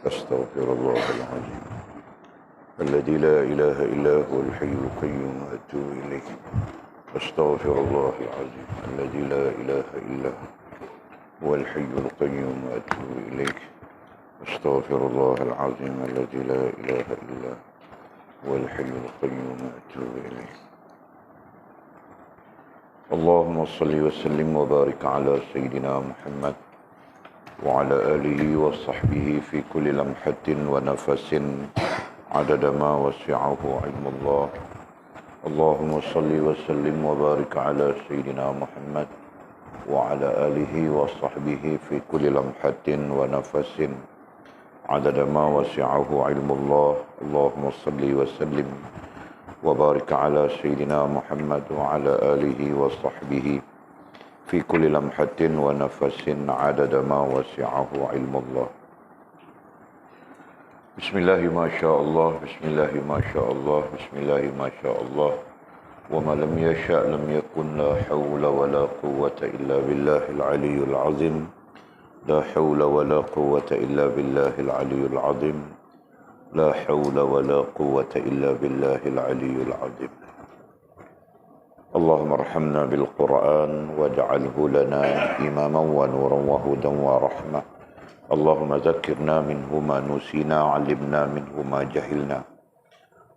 أستغفر الله العظيم الذي لا إله إلا هو الحي القيوم وأتوب إليه. أستغفر الله العظيم الذي لا إله إلا هو الحي القيوم وأتوب إليه. أستغفر الله العظيم الذي لا إله إلا هو الحي القيوم وأتوب إليه. اللهم صل وسلم وبارك على سيدنا محمد وعلى آله وصحبه في كل لمحة ونفس عدد ما وسعه علم الله. اللهم صل وسلم وبارك على سيدنا محمد وعلى آله وصحبه في كل لمحة ونفس عدد ما وسعه علم الله. اللهم صل وسلم وبارك على سيدنا محمد وعلى آله وصحبه في كل لمحة ونفس عدد ما وسعه علم الله. بسم الله ما شاء الله، بسم الله ما شاء الله، بسم الله ما شاء الله، وما لم يشاء لم يكن. لا حول ولا قوة إلا بالله العلي العظيم. لا حول ولا قوة إلا بالله العلي العظيم. لا حول ولا قوة إلا بالله العلي العظيم. اللهم ارحمنا بالقرآن واجعله لنا إماما ونورا وهدى ورحمة. اللهم ذكرنا منه ما نسينا، علمنا منه ما جهلنا،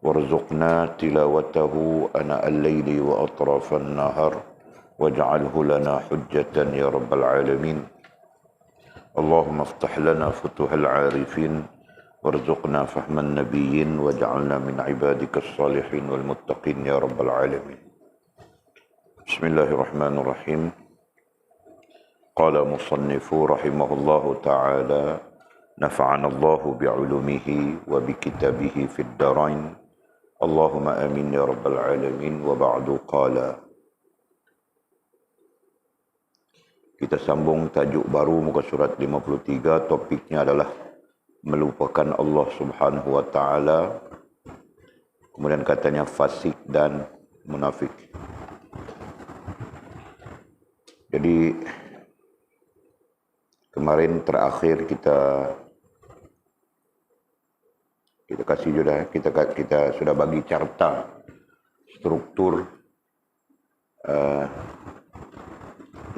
وارزقنا تلاوته آناء الليل وأطراف النهار، واجعله لنا حجة يا رب العالمين. اللهم افتح لنا فتوح العارفين، وارزقنا فهم النبيين، واجعلنا من عبادك الصالحين والمتقين يا رب العالمين. بسم الله الرحمن الرحيم. قال مصنف رحمه الله تعالى: نفعنا الله بعلومه وبكتابه في الدارين، اللهم آمين يا رب العالمين. وبعد قال. Kita sambung tajuk baru muka surat 53. Topiknya adalah melupakan Allah Subhanahu wa taala. Kemudian katanya fasik dan munafik. Jadi kemarin terakhir kita kasih sudah kita sudah bagi carta struktur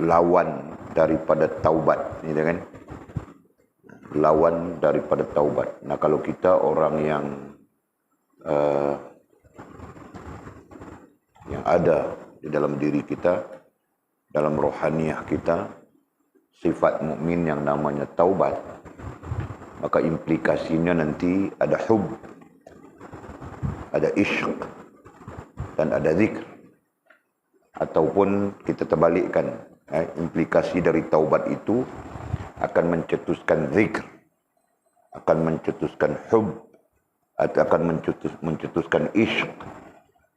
lawan daripada taubat, gitu kan? Lawan daripada taubat. Nah, kalau kita orang yang ada di dalam diri kita, dalam rohaniah kita, sifat mukmin yang namanya taubat, maka implikasinya nanti ada hub, ada ishq, dan ada zikr. Ataupun kita terbalikkan, implikasi dari taubat itu akan mencetuskan zikr, akan mencetuskan hub, atau akan mencetuskan ishq,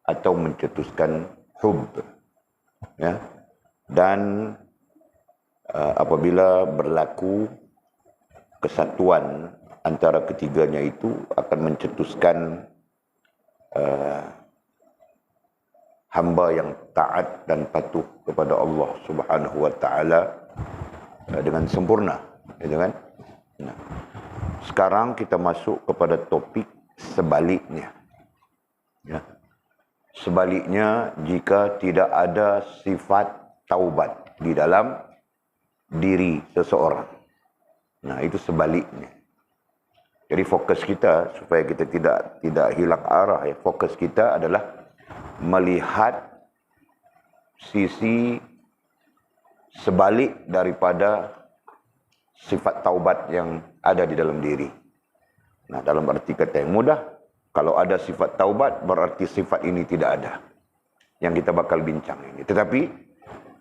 atau mencetuskan hub. Ya. Dan apabila berlaku kesatuan antara ketiganya itu akan mencetuskan hamba yang taat dan patuh kepada Allah Subhanahu wa taala dengan sempurna, gitu kan? Nah, sekarang kita masuk kepada topik sebaliknya. Ya. Sebaliknya, jika tidak ada sifat taubat di dalam diri seseorang. Nah, itu sebaliknya. Jadi fokus kita supaya kita tidak hilang arah, ya. Fokus kita adalah melihat sisi sebalik daripada sifat taubat yang ada di dalam diri. Nah, dalam arti kata yang mudah, kalau ada sifat taubat berarti sifat ini tidak ada. Yang kita bakal bincang ini. Tetapi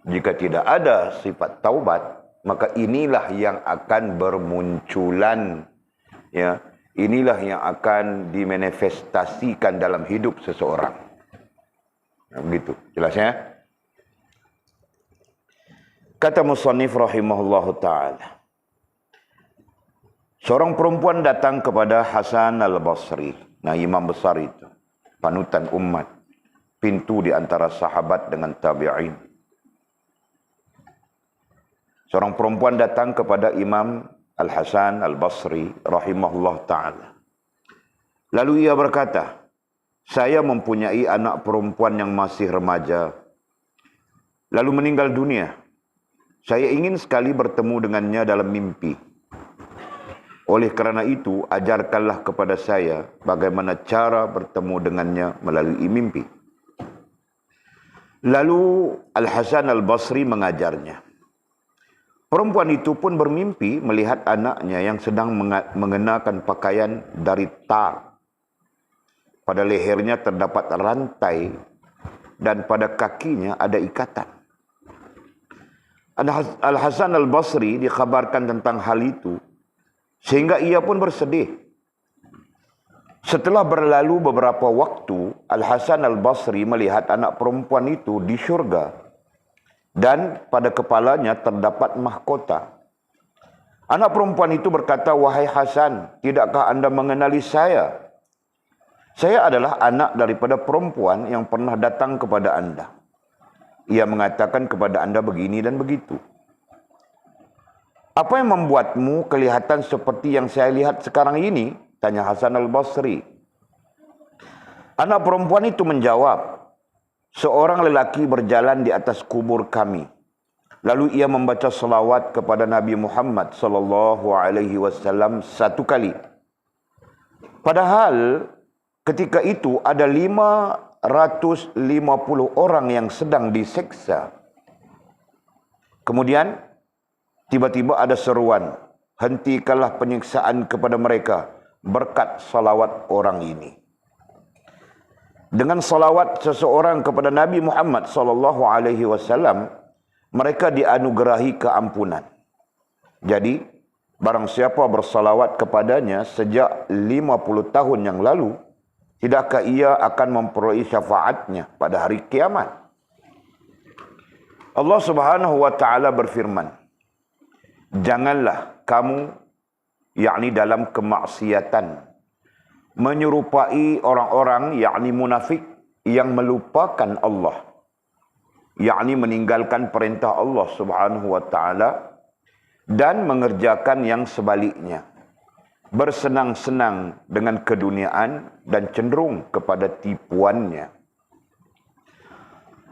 jika tidak ada sifat taubat, maka inilah yang akan bermunculan, ya. Inilah yang akan dimanifestasikan dalam hidup seseorang. Nah, begitu jelasnya. Kata musannif rahimahullahu taala, seorang perempuan datang kepada Hasan al-Basri. Nah, imam besar itu, panutan umat, pintu di antara sahabat dengan tabi'in. Seorang perempuan datang kepada Imam Al-Hasan Al-Basri rahimahullah ta'ala. Lalu ia berkata, saya mempunyai anak perempuan yang masih remaja, lalu meninggal dunia. Saya ingin sekali bertemu dengannya dalam mimpi. Oleh kerana itu, ajarkanlah kepada saya bagaimana cara bertemu dengannya melalui mimpi. Lalu Al-Hasan Al-Basri mengajarnya. Perempuan itu pun bermimpi melihat anaknya yang sedang mengenakan pakaian dari tar. Pada lehernya terdapat rantai dan pada kakinya ada ikatan. Al-Hasan Al-Basri dikhabarkan tentang hal itu sehingga ia pun bersedih. Setelah berlalu beberapa waktu, Al-Hasan Al-Basri melihat anak perempuan itu di syurga dan pada kepalanya terdapat mahkota. Anak perempuan itu berkata, wahai Hasan, tidakkah anda mengenali saya? Saya adalah anak daripada perempuan yang pernah datang kepada anda. Ia mengatakan kepada anda begini dan begitu. Apa yang membuatmu kelihatan seperti yang saya lihat sekarang ini? Tanya Hasan Al-Basri. Anak perempuan itu menjawab, seorang lelaki berjalan di atas kubur kami. Lalu ia membaca salawat kepada Nabi Muhammad sallallahu alaihi wasallam 1 kali. Padahal ketika itu ada 550 orang yang sedang diseksa. Kemudian tiba-tiba ada seruan, hentikanlah penyiksaan kepada mereka berkat salawat orang ini. Dengan salawat seseorang kepada Nabi Muhammad sallallahu alaihi wasallam, mereka dianugerahi keampunan. Jadi, barang siapa bersalawat kepadanya sejak 50 tahun yang lalu, tidakkah ia akan memperoleh syafaatnya pada hari kiamat? Allah Subhanahu wa taala berfirman, janganlah kamu, yakni dalam kemaksiatan, menyerupai orang-orang, yakni munafik, yang melupakan Allah, yakni meninggalkan perintah Allah Subhanahu wa taala dan mengerjakan yang sebaliknya, bersenang-senang dengan keduniaan dan cenderung kepada tipuannya.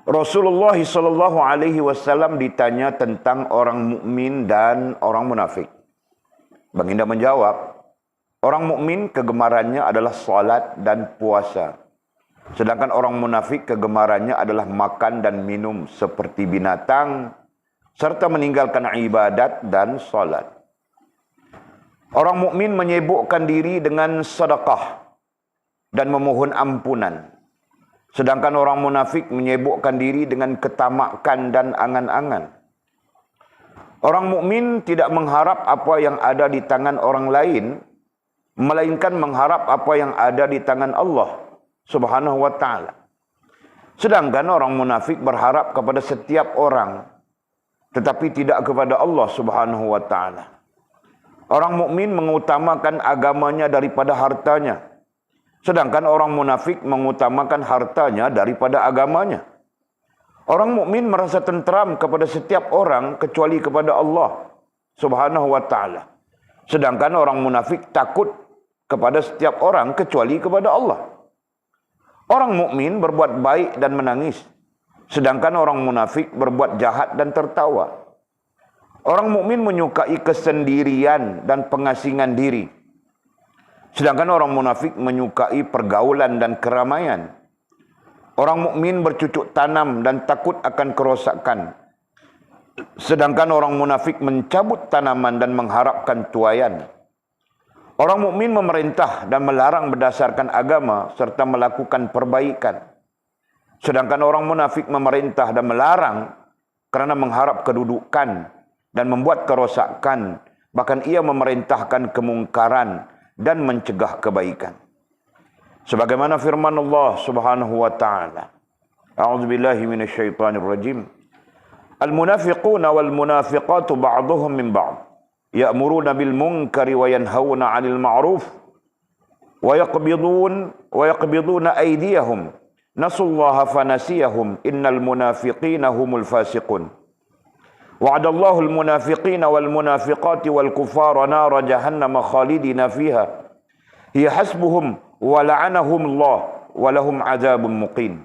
Rasulullah sallallahu alaihi wasallam ditanya tentang orang mukmin dan orang munafik. Baginda menjawab, orang mukmin kegemarannya adalah salat dan puasa, sedangkan orang munafik kegemarannya adalah makan dan minum seperti binatang serta meninggalkan ibadat dan salat. Orang mukmin menyibukkan diri dengan sedekah dan memohon ampunan. Sedangkan orang munafik menyibukkan diri dengan ketamakan dan angan-angan. Orang mukmin tidak mengharap apa yang ada di tangan orang lain, melainkan mengharap apa yang ada di tangan Allah Subhanahu wa taala. Sedangkan orang munafik berharap kepada setiap orang, tetapi tidak kepada Allah Subhanahu wa taala. Orang mukmin mengutamakan agamanya daripada hartanya, sedangkan orang munafik mengutamakan hartanya daripada agamanya. Orang mukmin merasa tentram kepada setiap orang kecuali kepada Allah Subhanahu wa taala, sedangkan orang munafik takut kepada setiap orang kecuali kepada Allah. Orang mukmin berbuat baik dan menangis, sedangkan orang munafik berbuat jahat dan tertawa. Orang mukmin menyukai kesendirian dan pengasingan diri, sedangkan orang munafik menyukai pergaulan dan keramaian. Orang mukmin bercucuk tanam dan takut akan kerosakan, sedangkan orang munafik mencabut tanaman dan mengharapkan tuaian. Orang mukmin memerintah dan melarang berdasarkan agama serta melakukan perbaikan, sedangkan orang munafik memerintah dan melarang kerana mengharap kedudukan dan membuat kerosakan, bahkan ia memerintahkan kemungkaran dan mencegah kebaikan. Sebagaimana firman Allah Subhanahu wa taala, A'udzubillahi minasyaitonir rajim. Al-munafiquna wal munafiqatu ba'dhuhum min ba'd, ya'muruna bil munkari wa yanhauna 'anil ma'ruf wa yaqbiduna aydiyahum. Nasullaha fanasiyahum innal munafiqina humul fasiqun. Wa'adallahu al-munafiqina wal munafiqati wal kuffara nara jahannam khalidina fiha. Hiya hasbuhum wa la'anahum Allah wa lahum azabun muqim.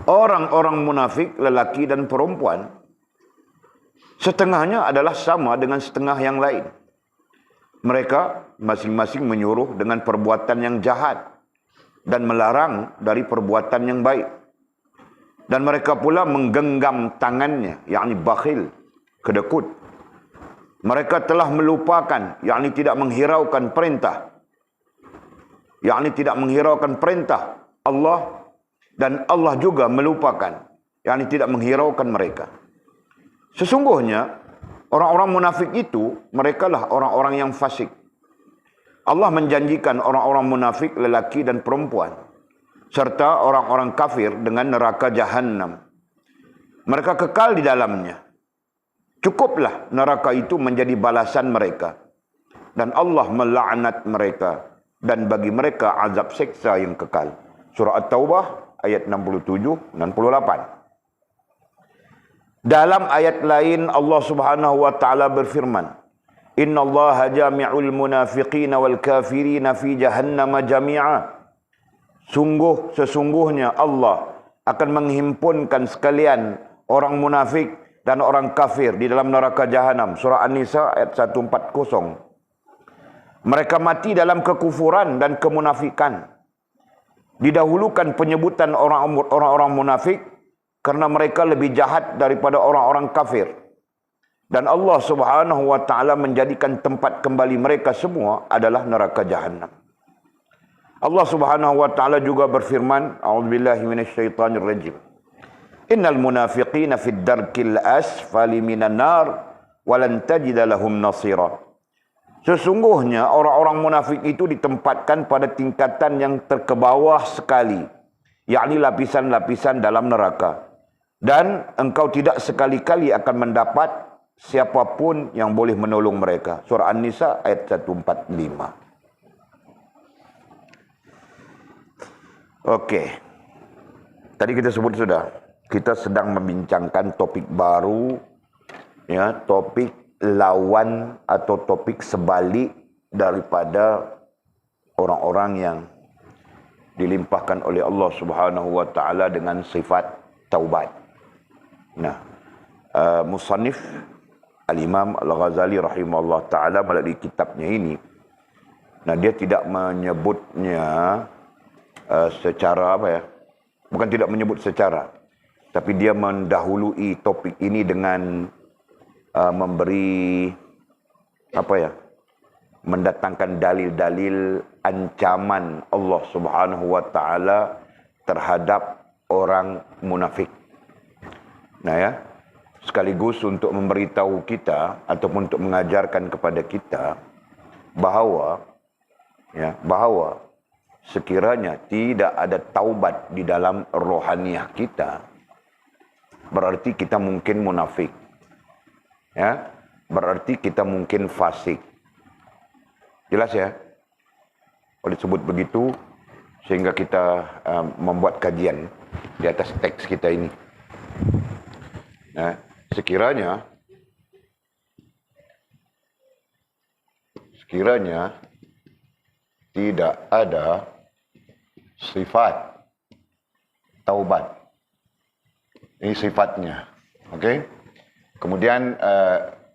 Orang-orang munafik, lelaki dan perempuan, setengahnya adalah sama dengan setengah yang lain. Mereka masing-masing menyuruh dengan perbuatan yang jahat dan melarang dari perbuatan yang baik. Dan mereka pula menggenggam tangannya, yakni bakhil, kedekut. Mereka telah melupakan, yakni tidak menghiraukan perintah. Yakni tidak menghiraukan perintah Allah, dan Allah juga melupakan, yakni tidak menghiraukan mereka. Sesungguhnya orang-orang munafik itu, merekalah orang-orang yang fasik. Allah menjanjikan orang-orang munafik lelaki dan perempuan serta orang-orang kafir dengan neraka Jahannam. Mereka kekal di dalamnya. Cukuplah neraka itu menjadi balasan mereka. Dan Allah melaknat mereka. Dan bagi mereka azab seksa yang kekal. Surah At-Taubah ayat 67-68. Dalam ayat lain Allah Subhanahu wa taala berfirman, Inna Allah jami'ul munafiqina wal kafirina fi jahannam jami'a. Sesungguhnya Allah akan menghimpunkan sekalian orang munafik dan orang kafir di dalam neraka Jahannam. Surah An-Nisa ayat 140. Mereka mati dalam kekufuran dan kemunafikan. Didahulukan penyebutan orang-orang munafik karena mereka lebih jahat daripada orang-orang kafir. Dan Allah Subhanahu wa taala menjadikan tempat kembali mereka semua adalah neraka Jahannam. Allah Subhanahu wa taala juga berfirman, A'udzubillahi minasyaitonir rajim. Innal munafiqina fid darkil asfali minan nar wa lan tajida lahum nasira. Sesungguhnya orang-orang munafik itu ditempatkan pada tingkatan yang terkebawah sekali, yakni lapisan-lapisan dalam neraka. Dan engkau tidak sekali-kali akan mendapat siapapun yang boleh menolong mereka. Surah An-Nisa ayat 145. Okey. Tadi kita sebut sudah. Kita sedang membincangkan topik baru, ya, topik lawan atau topik sebalik daripada orang-orang yang dilimpahkan oleh Allah Subhanahu wa taala dengan sifat taubat. Nah, musannif Al-Imam Al-Ghazali rahimahullah taala melalui kitabnya ini, nah dia tidak menyebutnya secara apa ya? Bukan tidak menyebut secara, tapi dia mendahului topik ini dengan memberi apa ya? Mendatangkan dalil-dalil ancaman Allah Subhanahu wa taala terhadap orang munafik. Nah ya, sekaligus untuk memberitahu kita ataupun untuk mengajarkan kepada kita bahawa sekiranya tidak ada taubat di dalam rohaniah kita, berarti kita mungkin munafik. Ya, berarti kita mungkin fasik. Jelas ya? Oleh sebut begitu, sehingga kita membuat kajian di atas teks kita ini. Nah, sekiranya tidak ada sifat taubat. Ini sifatnya. Okey? Kemudian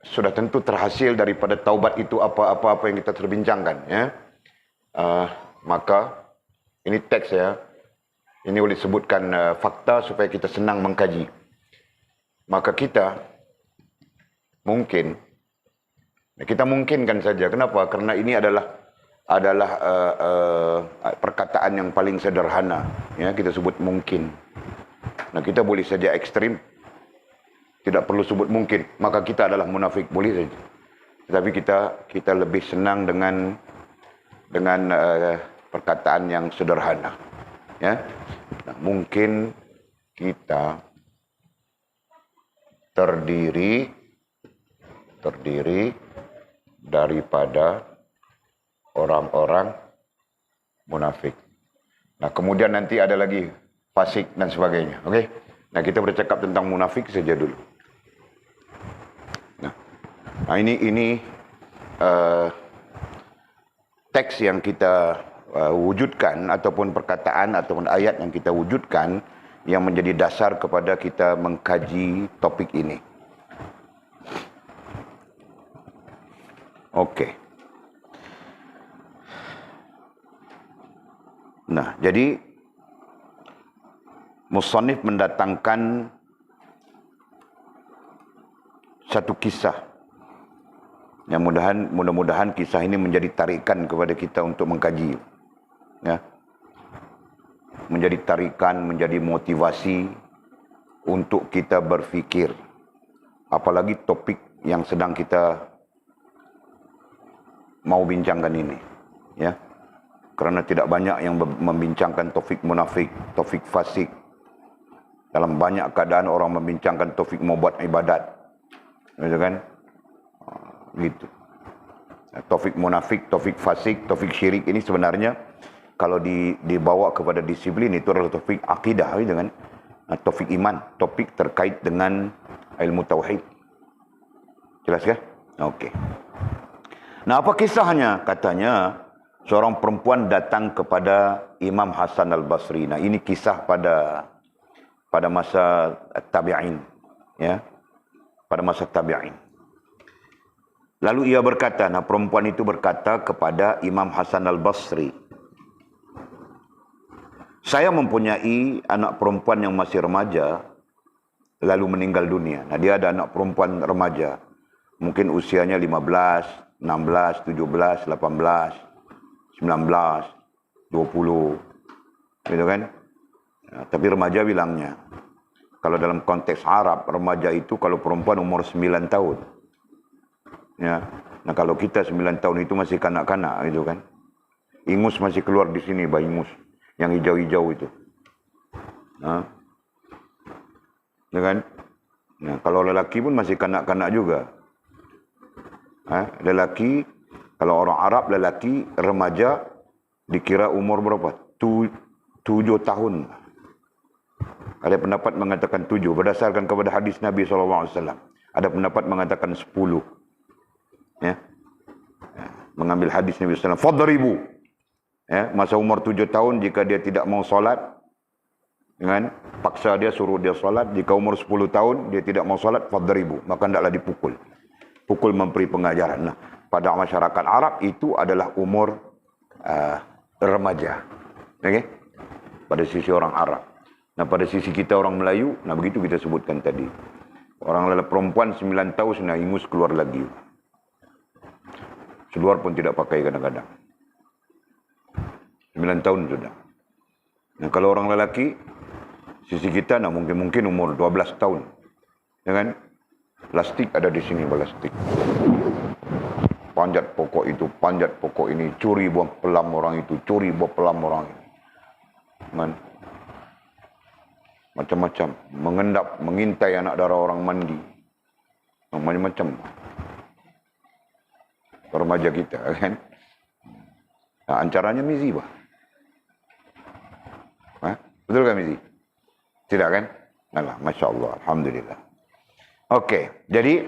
sudah tentu terhasil daripada taubat itu apa-apa yang kita terbincangkan, ya. Maka ini teks ya. Ini boleh sebutkan fakta supaya kita senang mengkaji. Maka kita mungkinkan saja. Kenapa? Karena ini adalah perkataan yang paling sederhana, ya, kita sebut mungkin. Nah, kita boleh saja ekstrim, tidak perlu sebut mungkin, maka kita adalah munafik, boleh saja. Tetapi kita lebih senang dengan perkataan yang sederhana, ya. Nah, mungkin kita terdiri daripada orang-orang munafik. Nah, kemudian nanti ada lagi fasik dan sebagainya. Okey. Nah, kita bercakap tentang munafik saja dulu. Nah, ini teks yang kita wujudkan ataupun perkataan ataupun ayat yang kita wujudkan yang menjadi dasar kepada kita mengkaji topik ini. Okey. Nah, jadi musannif mendatangkan satu kisah yang mudah-mudahan kisah ini menjadi tarikan kepada kita untuk mengkaji, ya, menjadi tarikan, menjadi motivasi untuk kita berfikir, apalagi topik yang sedang kita mau bincangkan ini, ya, kerana tidak banyak yang membincangkan topik munafik, topik fasik. Dalam banyak keadaan orang membincangkan topik mau buat ibadat, gitu kan? Gitu. Topik munafik, topik fasik, topik syirik ini sebenarnya kalau dibawa kepada disiplin itu adalah topik akidah, gitu kan? Topik iman, topik terkait dengan ilmu tauhid. Jelas kan? Okey. Nah, apa kisahnya? Katanya seorang perempuan datang kepada Imam Hasan Al-Basri. Nah, ini kisah pada masa tabi'in, ya. Pada masa tabi'in. Lalu ia berkata, nah perempuan itu berkata kepada Imam Hasan Al-Basri, saya mempunyai anak perempuan yang masih remaja, lalu meninggal dunia. Nah, dia ada anak perempuan remaja, mungkin usianya 15, 16, 17, 18, 19, 20, gitu kan? Ya, tapi remaja bilangnya. Kalau dalam konteks Arab, remaja itu kalau perempuan umur 9 tahun. Ya. Nah, kalau kita 9 tahun itu masih kanak-kanak, gitu kan? Ingus masih keluar di sini, bayi ingus yang hijau-hijau itu. Nah, ya kan? Nah, kalau lelaki pun masih kanak-kanak juga. Lelaki, kalau orang Arab, lelaki remaja dikira umur berapa? 7 tahun. Ada pendapat mengatakan 7 berdasarkan kepada hadis Nabi SAW. Ada pendapat mengatakan 10. Ya. Mengambil hadis Nabi SAW. Fadribu. Ya, masa umur 7 tahun jika dia tidak mau solat, kan? Paksa dia, suruh dia solat. Jika umur 10 tahun dia tidak mau solat, fadribu, maka hendaklah dipukul. Pukul memberi pengajaran. Nah, pada masyarakat Arab itu adalah umur remaja. Okey? Pada sisi orang Arab. Nah, pada sisi kita orang Melayu, nah begitu kita sebutkan tadi. Orang lelaki perempuan 9 tahun sudah ingus keluar lagi. Keluar pun tidak pakai kadang-kadang. 9 tahun sudah. Nah, kalau orang lelaki, sisi kita, nah mungkin umur 12 tahun. Ya kan? Plastik ada di sini, plastik. Panjat pokok itu, panjat pokok ini, curi buah pelam orang itu, curi buah pelam orang ini. Man. Macam-macam. Mengendap, mengintai anak darah orang mandi. Macam-macam. Remaja kita, kan? Nah, ancaranya Mizi, bah. Betul kan Mizi? Tidak kan? Alah, Masya Allah, Alhamdulillah. Okey, jadi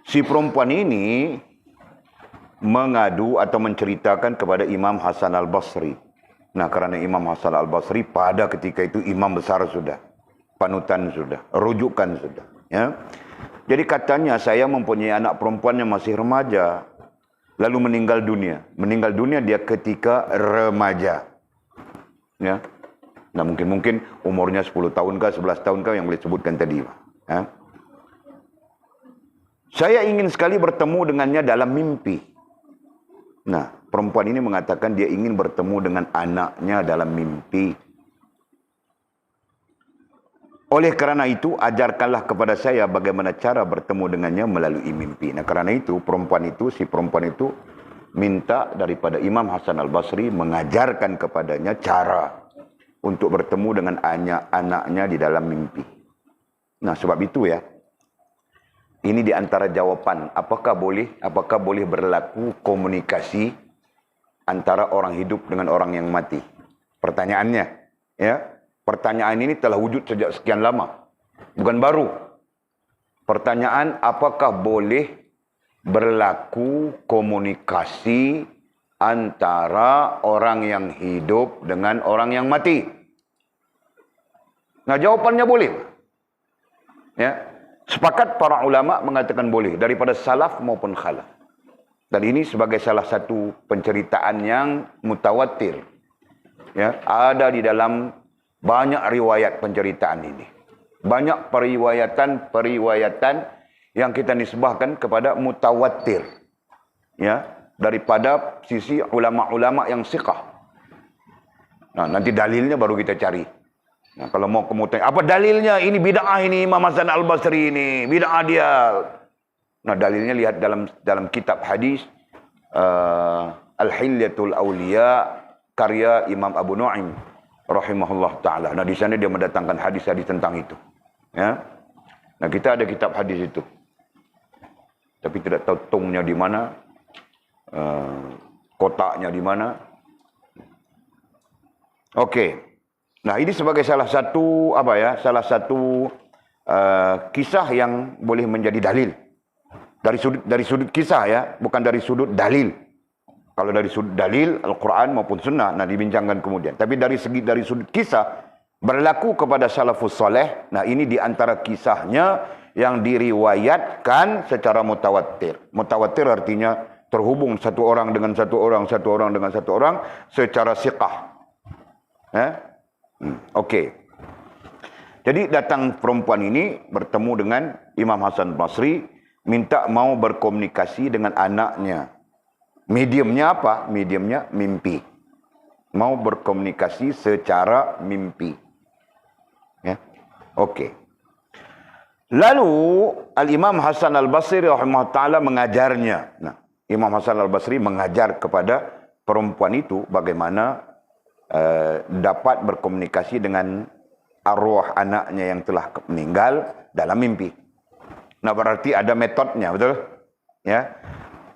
si perempuan ini mengadu atau menceritakan kepada Imam Hasan Al-Basri. Nah, kerana Imam Hasan Al-Basri pada ketika itu imam besar sudah, panutan sudah, rujukan sudah, ya. Jadi katanya, saya mempunyai anak perempuan yang masih remaja, lalu meninggal dunia. Meninggal dunia dia ketika remaja, ya. Nah, mungkin umurnya 10 tahun kah, 11 tahun kah yang boleh sebutkan tadi, ya. Saya ingin sekali bertemu dengannya dalam mimpi. Nah, perempuan ini mengatakan dia ingin bertemu dengan anaknya dalam mimpi. Oleh kerana itu, ajarkanlah kepada saya bagaimana cara bertemu dengannya melalui mimpi. Nah, kerana itu, si perempuan itu minta daripada Imam Hasan Al-Basri mengajarkan kepadanya cara untuk bertemu dengan anaknya di dalam mimpi. Nah, sebab itu ya, ini di antara jawapan, apakah boleh berlaku komunikasi antara orang hidup dengan orang yang mati? Pertanyaannya, ya. Pertanyaan ini telah wujud sejak sekian lama. Bukan baru. Pertanyaan, apakah boleh berlaku komunikasi antara orang yang hidup dengan orang yang mati? Nah, jawapannya boleh. Ya. Sepakat para ulama mengatakan boleh, daripada salaf maupun khalaf. Dan ini sebagai salah satu penceritaan yang mutawatir. Ya, ada di dalam banyak riwayat penceritaan ini. Banyak periwayatan yang kita nisbahkan kepada mutawatir. Ya, daripada sisi ulama-ulama yang siqah. Nah, nanti dalilnya baru kita cari. Nah, kalau mau kamu tanya, apa dalilnya? Ini bid'ah ini Imam Hasan Al-Basri ini, bid'ah dia. Nah, dalilnya lihat dalam kitab hadis Al-Hilyatul Awliya karya Imam Abu Nu'aim rahimahullah taala. Nah, di sana dia mendatangkan hadis-hadis tentang itu. Ya. Nah, kita ada kitab hadis itu. Tapi tidak tahu tongnya di mana, kotaknya di mana. Okey. Nah, ini sebagai salah satu kisah yang boleh menjadi dalil. Dari sudut kisah ya, bukan dari sudut dalil. Kalau dari sudut dalil Al-Quran maupun Sunnah, nah dibincangkan kemudian. Tapi dari sudut kisah berlaku kepada salafus saleh. Nah, ini di antara kisahnya yang diriwayatkan secara mutawatir. Mutawatir artinya terhubung satu orang dengan satu orang, satu orang dengan satu orang secara siqah. Okey. Jadi datang perempuan ini bertemu dengan Imam Hasan Basri, minta mau berkomunikasi dengan anaknya. Mediumnya apa? Mediumnya mimpi. Mau berkomunikasi secara mimpi. Ya. Okey. Lalu Al-Imam Hasan Al-Basri rahimahullah ta'ala mengajarnya. Nah, Imam Hasan Al-Basri mengajar kepada perempuan itu bagaimana dapat berkomunikasi dengan arwah anaknya yang telah meninggal dalam mimpi. Nah, berarti ada metodenya, betul? Ya.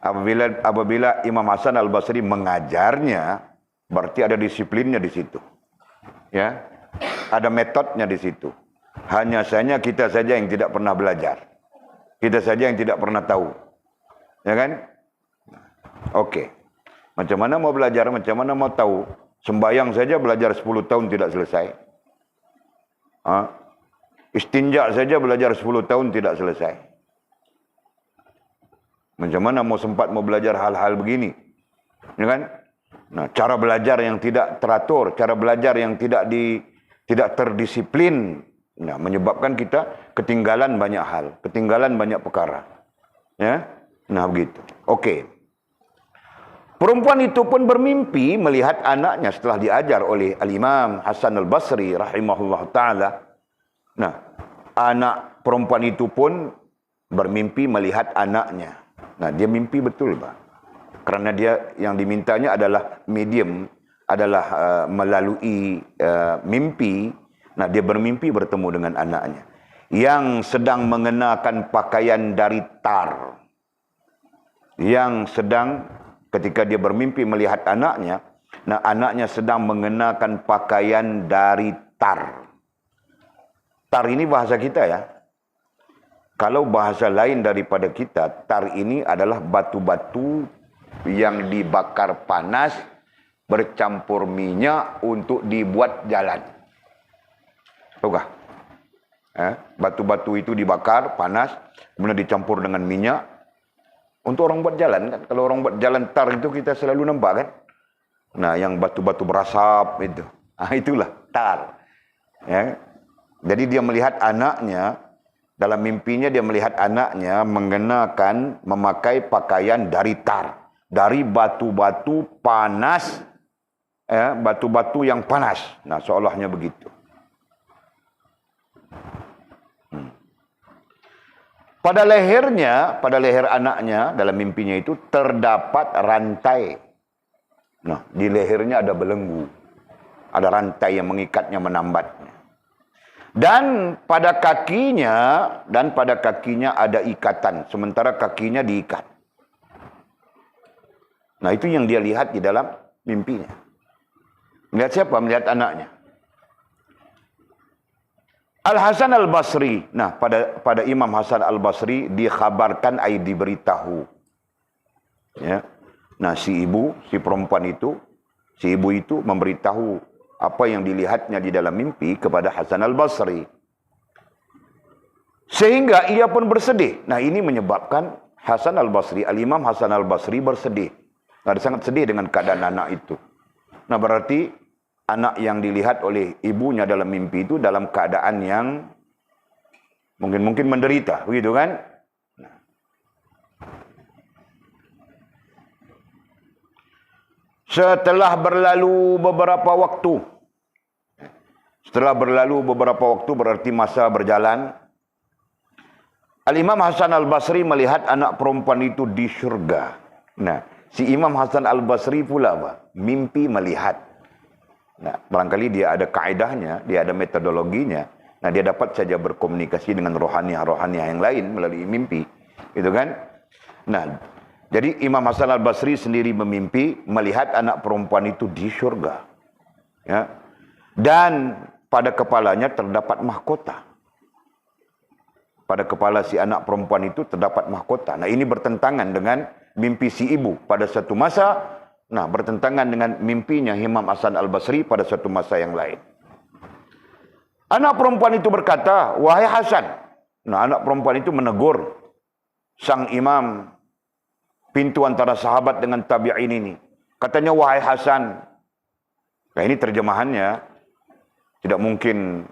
Apabila Imam Hasan Al-Basri mengajarnya, berarti ada disiplinnya di situ. Ya. Ada metodenya di situ. Hanya saja kita saja yang tidak pernah belajar. Kita saja yang tidak pernah tahu. Ya kan? Okey. Macam mana mau belajar, macam mana mau tahu? Sembayang saja belajar 10 tahun tidak selesai. Istinja saja belajar 10 tahun tidak selesai. Macam mana mau sempat mau belajar hal-hal begini? Ya kan? Nah, cara belajar yang tidak teratur, cara belajar yang tidak terdisiplin, nah, menyebabkan kita ketinggalan banyak hal, ketinggalan banyak perkara. Ya? Nah, begitu. Okey. Perempuan itu pun bermimpi melihat anaknya setelah diajar oleh Al-Imam Hasan Al-Basri rahimahullah ta'ala. Nah, anak perempuan itu pun bermimpi melihat anaknya. Nah, dia mimpi betul, Pak. Kerana dia yang dimintanya adalah medium, adalah melalui mimpi. Nah, dia bermimpi bertemu dengan anaknya yang sedang mengenakan pakaian dari tar. Ketika dia bermimpi melihat anaknya, nah anaknya sedang mengenakan pakaian dari tar. Tar ini bahasa kita ya. Kalau bahasa lain daripada kita, tar ini adalah batu-batu yang dibakar panas bercampur minyak untuk dibuat jalan. Tahukah? Batu-batu itu dibakar panas, kemudian dicampur dengan minyak untuk orang buat jalan kan. Kalau orang buat jalan tar itu kita selalu nampak kan. Nah, yang batu-batu berasap itu. Itulah tar. Ya. Jadi dia melihat anaknya, dalam mimpinya dia melihat anaknya memakai pakaian dari tar. Dari batu-batu panas. Batu-batu yang panas. Nah, seolahnya begitu. Pada leher anaknya dalam mimpinya itu terdapat rantai. Nah, di lehernya ada belenggu. Ada rantai yang mengikatnya, menambatnya. Dan pada kakinya ada ikatan, sementara kakinya diikat. Nah, itu yang dia lihat di dalam mimpinya. Melihat siapa? Melihat anaknya. Al-Hasan Al-Basri. Nah, pada Imam Hasan Al-Basri dikhabarkan, diberitahu. Ya. Nah, si perempuan itu, si ibu itu memberitahu apa yang dilihatnya di dalam mimpi kepada Hasan al-Basri. Sehingga ia pun bersedih. Nah, ini menyebabkan Hasan al-Basri, Al-Imam Hasan al-Basri bersedih. Nah, sangat sedih dengan keadaan anak itu. Nah, berarti anak yang dilihat oleh ibunya dalam mimpi itu dalam keadaan yang mungkin menderita, begitu kan? Setelah berlalu beberapa waktu, berarti masa berjalan, Al-Imam Hasan al-Basri melihat anak perempuan itu di syurga. Nah, si Imam Hasan al-Basri pula apa? Mimpi melihat. Nah, barangkali dia ada kaedahnya, dia ada metodologinya. Nah, dia dapat saja berkomunikasi dengan rohaniah yang lain melalui mimpi. Gitu kan? Nah, jadi Imam Hasan al-Basri sendiri memimpi melihat anak perempuan itu di syurga. Ya. Dan pada kepalanya terdapat mahkota. Pada kepala si anak perempuan itu terdapat mahkota. Nah, ini bertentangan dengan mimpi si ibu pada satu masa. Nah, bertentangan dengan mimpinya Imam Hasan al-Basri pada satu masa yang lain. Anak perempuan itu berkata, "Wahai Hasan." Nah, anak perempuan itu menegur sang imam, pintu antara sahabat dengan tabi'in ini. Katanya, "Wahai Hasan." Nah, ini terjemahannya tidak mungkin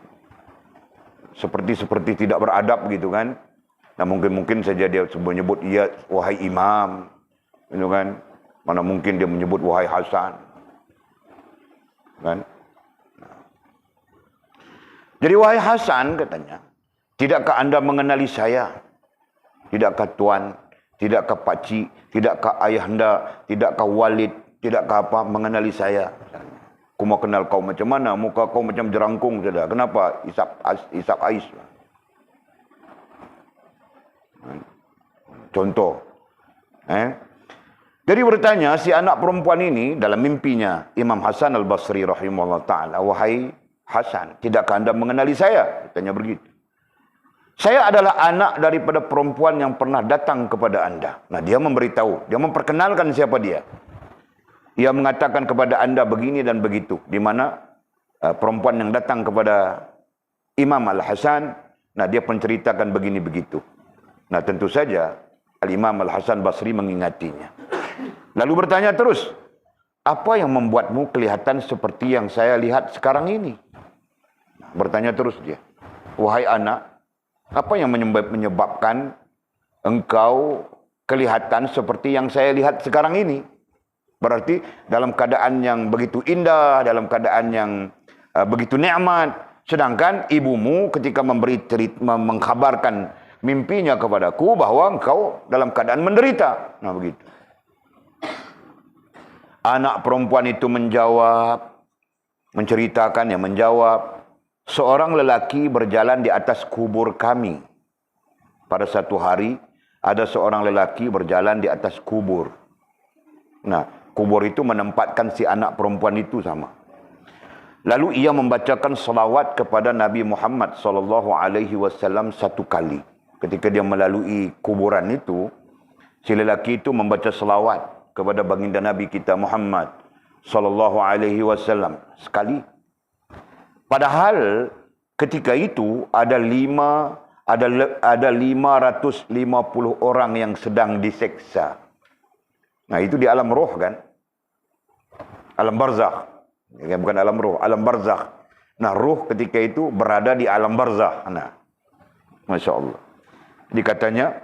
seperti tidak beradab gitu kan. Nah, mungkin saja dia menyebut ia wahai imam, gitu kan. Mana mungkin dia menyebut wahai Hasan, kan? Jadi wahai Hasan, katanya, tidakkah anda mengenali saya? Tidakkah tuan, tidakkah pakcik, tidakkah ayahanda, tidakkah walid, tidakkah apa mengenali saya? Aku mau kenal kau macam mana? Muka kau macam jerangkung saja. Kenapa? Isap ais. Contoh. Jadi bertanya si anak perempuan ini dalam mimpinya Imam Hasan al-Basri rahimahullah ta'ala. Wahai Hasan, tidakkah anda mengenali saya? Tanya begitu. Saya adalah anak daripada perempuan yang pernah datang kepada anda. Nah, dia memberitahu. Dia memperkenalkan siapa dia. Ia mengatakan kepada anda begini dan begitu. Di mana perempuan yang datang kepada Imam Al-Hasan, nah dia menceritakan begini begitu. Nah, tentu saja Al-Imam Al-Hasan Basri mengingatinya. Lalu bertanya terus, apa yang membuatmu kelihatan seperti yang saya lihat sekarang ini? Bertanya terus dia, wahai anak, apa yang menyebabkan engkau kelihatan seperti yang saya lihat sekarang ini? Berarti dalam keadaan yang begitu indah, dalam keadaan yang begitu nikmat. Sedangkan ibumu ketika mengkhabarkan mimpinya kepadaku bahwa engkau dalam keadaan menderita. Nah, begitu. Anak perempuan itu menjawab, seorang lelaki berjalan di atas kubur kami. Pada satu hari, ada seorang lelaki berjalan di atas kubur. Nah, kubur itu menempatkan si anak perempuan itu sama. Lalu ia membacakan salawat kepada Nabi Muhammad SAW satu kali. Ketika dia melalui kuburan itu, si lelaki itu membaca salawat kepada baginda Nabi kita Muhammad SAW sekali. Padahal ketika itu ada 550 orang yang sedang diseksa. Nah, itu di alam roh kan? Alam barzakh. Bukan alam roh, alam barzakh. Nah, roh ketika itu berada di alam barzakh. Nah, Masya Allah. Dikatanya,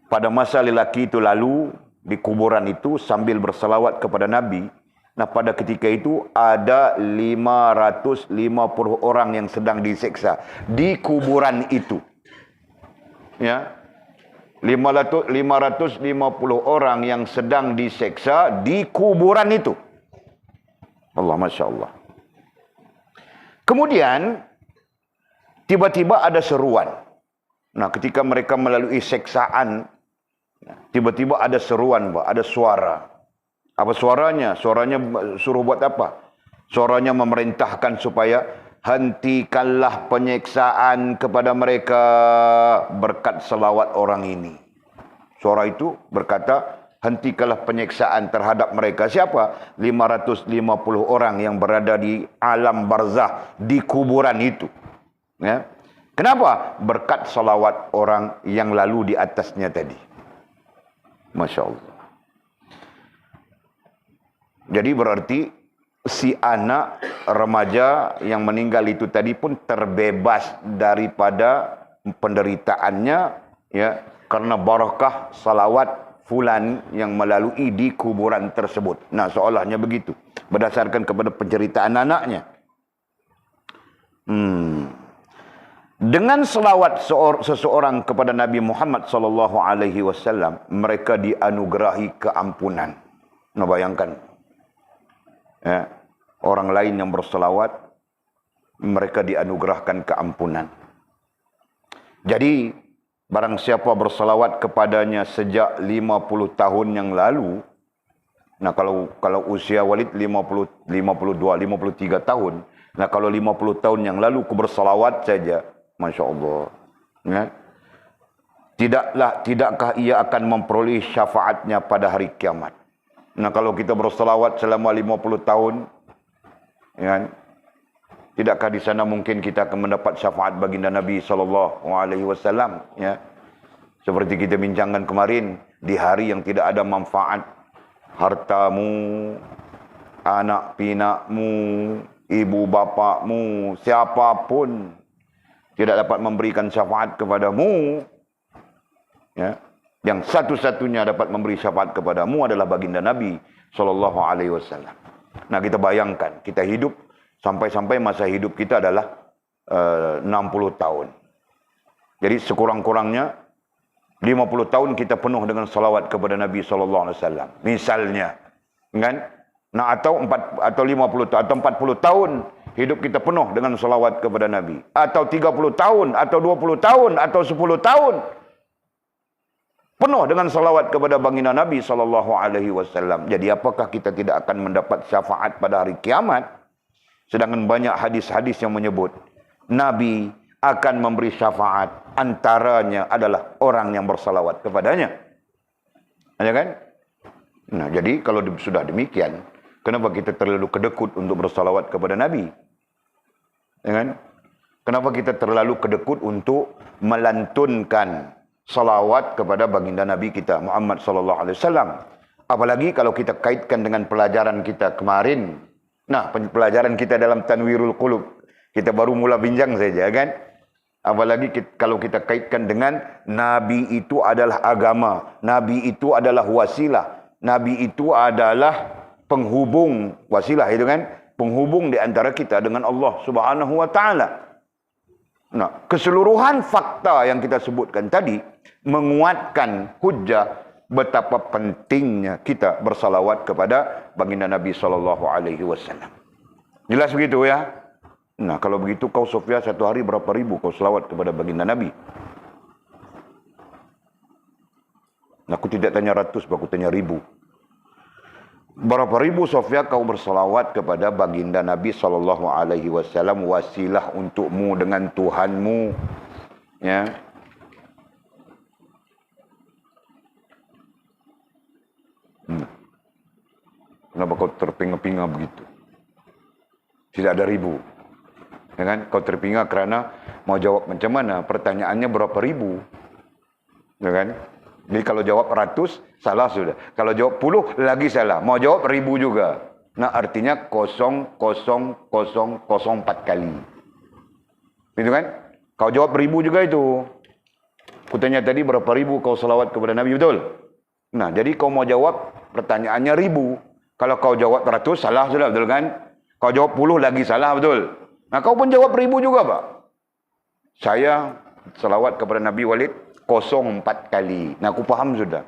pada masa lelaki itu lalu di kuburan itu sambil bersalawat kepada Nabi. Nah, pada ketika itu ada 550 orang yang sedang diseksa di kuburan itu. Ya. 550 orang yang sedang diseksa di kuburan itu. Allah, Masya Allah. Kemudian tiba-tiba ada seruan. Nah, ketika mereka melalui seksaan, tiba-tiba ada seruan, ada suara. Apa suaranya? Suaranya suruh buat apa? Suaranya memerintahkan supaya hentikanlah penyiksaan kepada mereka berkat selawat orang ini. Suara itu berkata, hentikanlah penyiksaan terhadap mereka. Siapa? 550 orang yang berada di alam barzah, di kuburan itu. Ya. Kenapa? Berkat salawat orang yang lalu di atasnya tadi. Masya Allah. Jadi berarti si anak remaja yang meninggal itu tadi pun terbebas daripada penderitaannya, ya, karena barakah salawat fulan yang melalui di kuburan tersebut. Nah, seolahnya begitu berdasarkan kepada penceritaan anaknya. Dengan selawat seseorang kepada Nabi Muhammad sallallahu alaihi wasallam, mereka dianugerahi keampunan. Nah, bayangkan, ya, orang lain yang berselawat, mereka dianugerahkan keampunan. Jadi, barang siapa berselawat kepadanya sejak 50 tahun yang lalu, nah kalau usia Walid 52, 53 tahun, nah kalau 50 tahun yang lalu aku berselawat saja, Masya Allah, ya, tidakkah ia akan memperoleh syafaatnya pada hari kiamat. Nah kalau kita berselawat selama 50 tahun, ya, tidakkah di sana mungkin kita akan mendapat syafaat baginda Nabi SAW, ya? Seperti kita bincangkan kemarin, di hari yang tidak ada manfaat, hartamu, anak pinakmu, ibu bapakmu, siapapun tidak dapat memberikan syafaat kepadamu, ya. Yang satu-satunya dapat memberi syafaat kepadamu adalah baginda Nabi SAW. Nah kita bayangkan, kita hidup sampai masa hidup kita adalah 60 tahun. Jadi sekurang-kurangnya 50 tahun kita penuh dengan salawat kepada Nabi SAW. Misalnya, kan? Nah atau 50 atau 40 tahun hidup kita penuh dengan salawat kepada Nabi. Atau 30 tahun, atau 20 tahun, atau 10 tahun penuh dengan salawat kepada baginda Nabi SAW. Jadi apakah kita tidak akan mendapat syafaat pada hari kiamat? Sedangkan banyak hadis-hadis yang menyebut Nabi akan memberi syafaat, antaranya adalah orang yang bersalawat kepadanya. Ya kan? Nah, jadi kalau sudah demikian, kenapa kita terlalu kedekut untuk bersalawat kepada Nabi? Ya kan? Kenapa kita terlalu kedekut untuk melantunkan salawat kepada baginda Nabi kita Muhammad SAW? Apalagi kalau kita kaitkan dengan pelajaran kita kemarin. Nah, pelajaran kita dalam Tanwirul Qulub, kita baru mula bincang saja, kan? Apalagi kalau kita kaitkan dengan Nabi itu adalah agama, Nabi itu adalah wasilah, Nabi itu adalah penghubung, wasilah itu kan, penghubung di antara kita dengan Allah Subhanahu wa taala. Nah, keseluruhan fakta yang kita sebutkan tadi menguatkan hujjah betapa pentingnya kita bersalawat kepada baginda Nabi SAW. Jelas begitu ya? Nah, kalau begitu kau Sofia satu hari berapa ribu kau salawat kepada baginda Nabi? Aku tidak tanya ratus, aku tanya ribu. Berapa ribu Sofia kau bersalawat kepada baginda Nabi SAW, wasilah untukmu dengan Tuhanmu, ya? Kenapa kau terpinga-pinga begitu? Tidak ada ribu, ya kan? Kau terpinga karena mau jawab macam mana? Pertanyaannya berapa ribu, ya kan? Jadi kalau jawab ratus, salah sudah. Kalau jawab puluh, lagi salah. Mau jawab ribu juga. Nah artinya 0,0004 kali. Itu kan? Kau jawab ribu juga itu. Kutanya tadi berapa ribu kau salawat kepada Nabi, betul? Nah jadi kau mau jawab pertanyaannya ribu. Kalau kau jawab ratus, salah sudah, betul kan? Kau jawab puluh, lagi salah, betul? Nah kau pun jawab ribu juga, Pak. Saya salawat kepada Nabi Walid 0,4 kali. Nah aku paham sudah.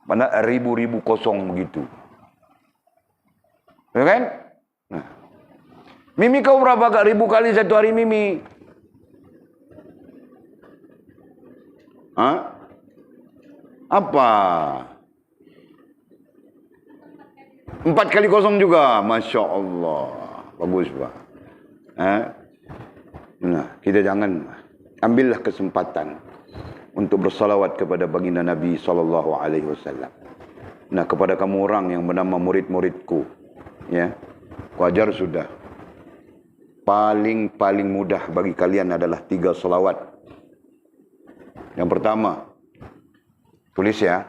Mana ribu-ribu kosong begitu. Ya kan? Nah. Mimi kau berapa ribu kali satu hari Mimi? Hah? Apa? 4 kali kosong juga. Masya Allah. Bagus Pak. Nah, kita jangan, ambillah kesempatan untuk bersalawat kepada baginda Nabi SAW. Nah, kepada kamu orang yang bernama murid-muridku, ya, wajar sudah. Paling mudah bagi kalian adalah 3 salawat. Yang pertama, tulis ya.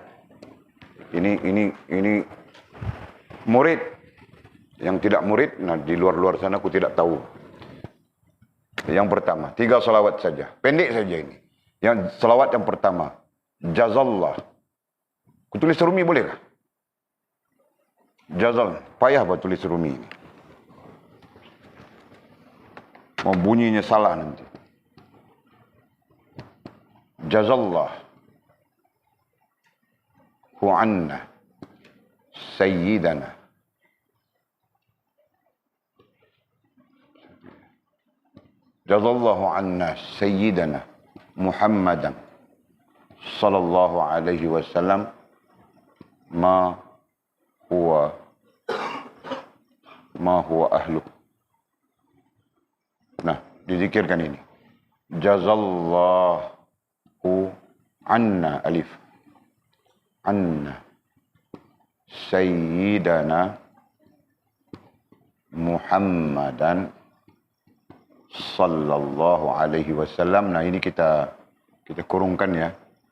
Ini murid. Yang tidak murid, nah di luar sana aku tidak tahu. Yang pertama, 3 salawat saja. Pendek saja ini. Yang salawat yang pertama, jazallah. Kutulis Rumi boleh kah? Jazal, payah buat tulis Rumi ini. Mau bunyinya salah nanti. Jazallah hu anna sayyidana jazallahu anna sayyidana Muhammadan sallallahu alaihi wasallam ma huwa ahlu. Nah, dizikirkan ini. Jazallahu anna alif. Anna sayyidana Muhammadan sallallahu alaihi wasallam. Nah, ini kita kurungkan ya.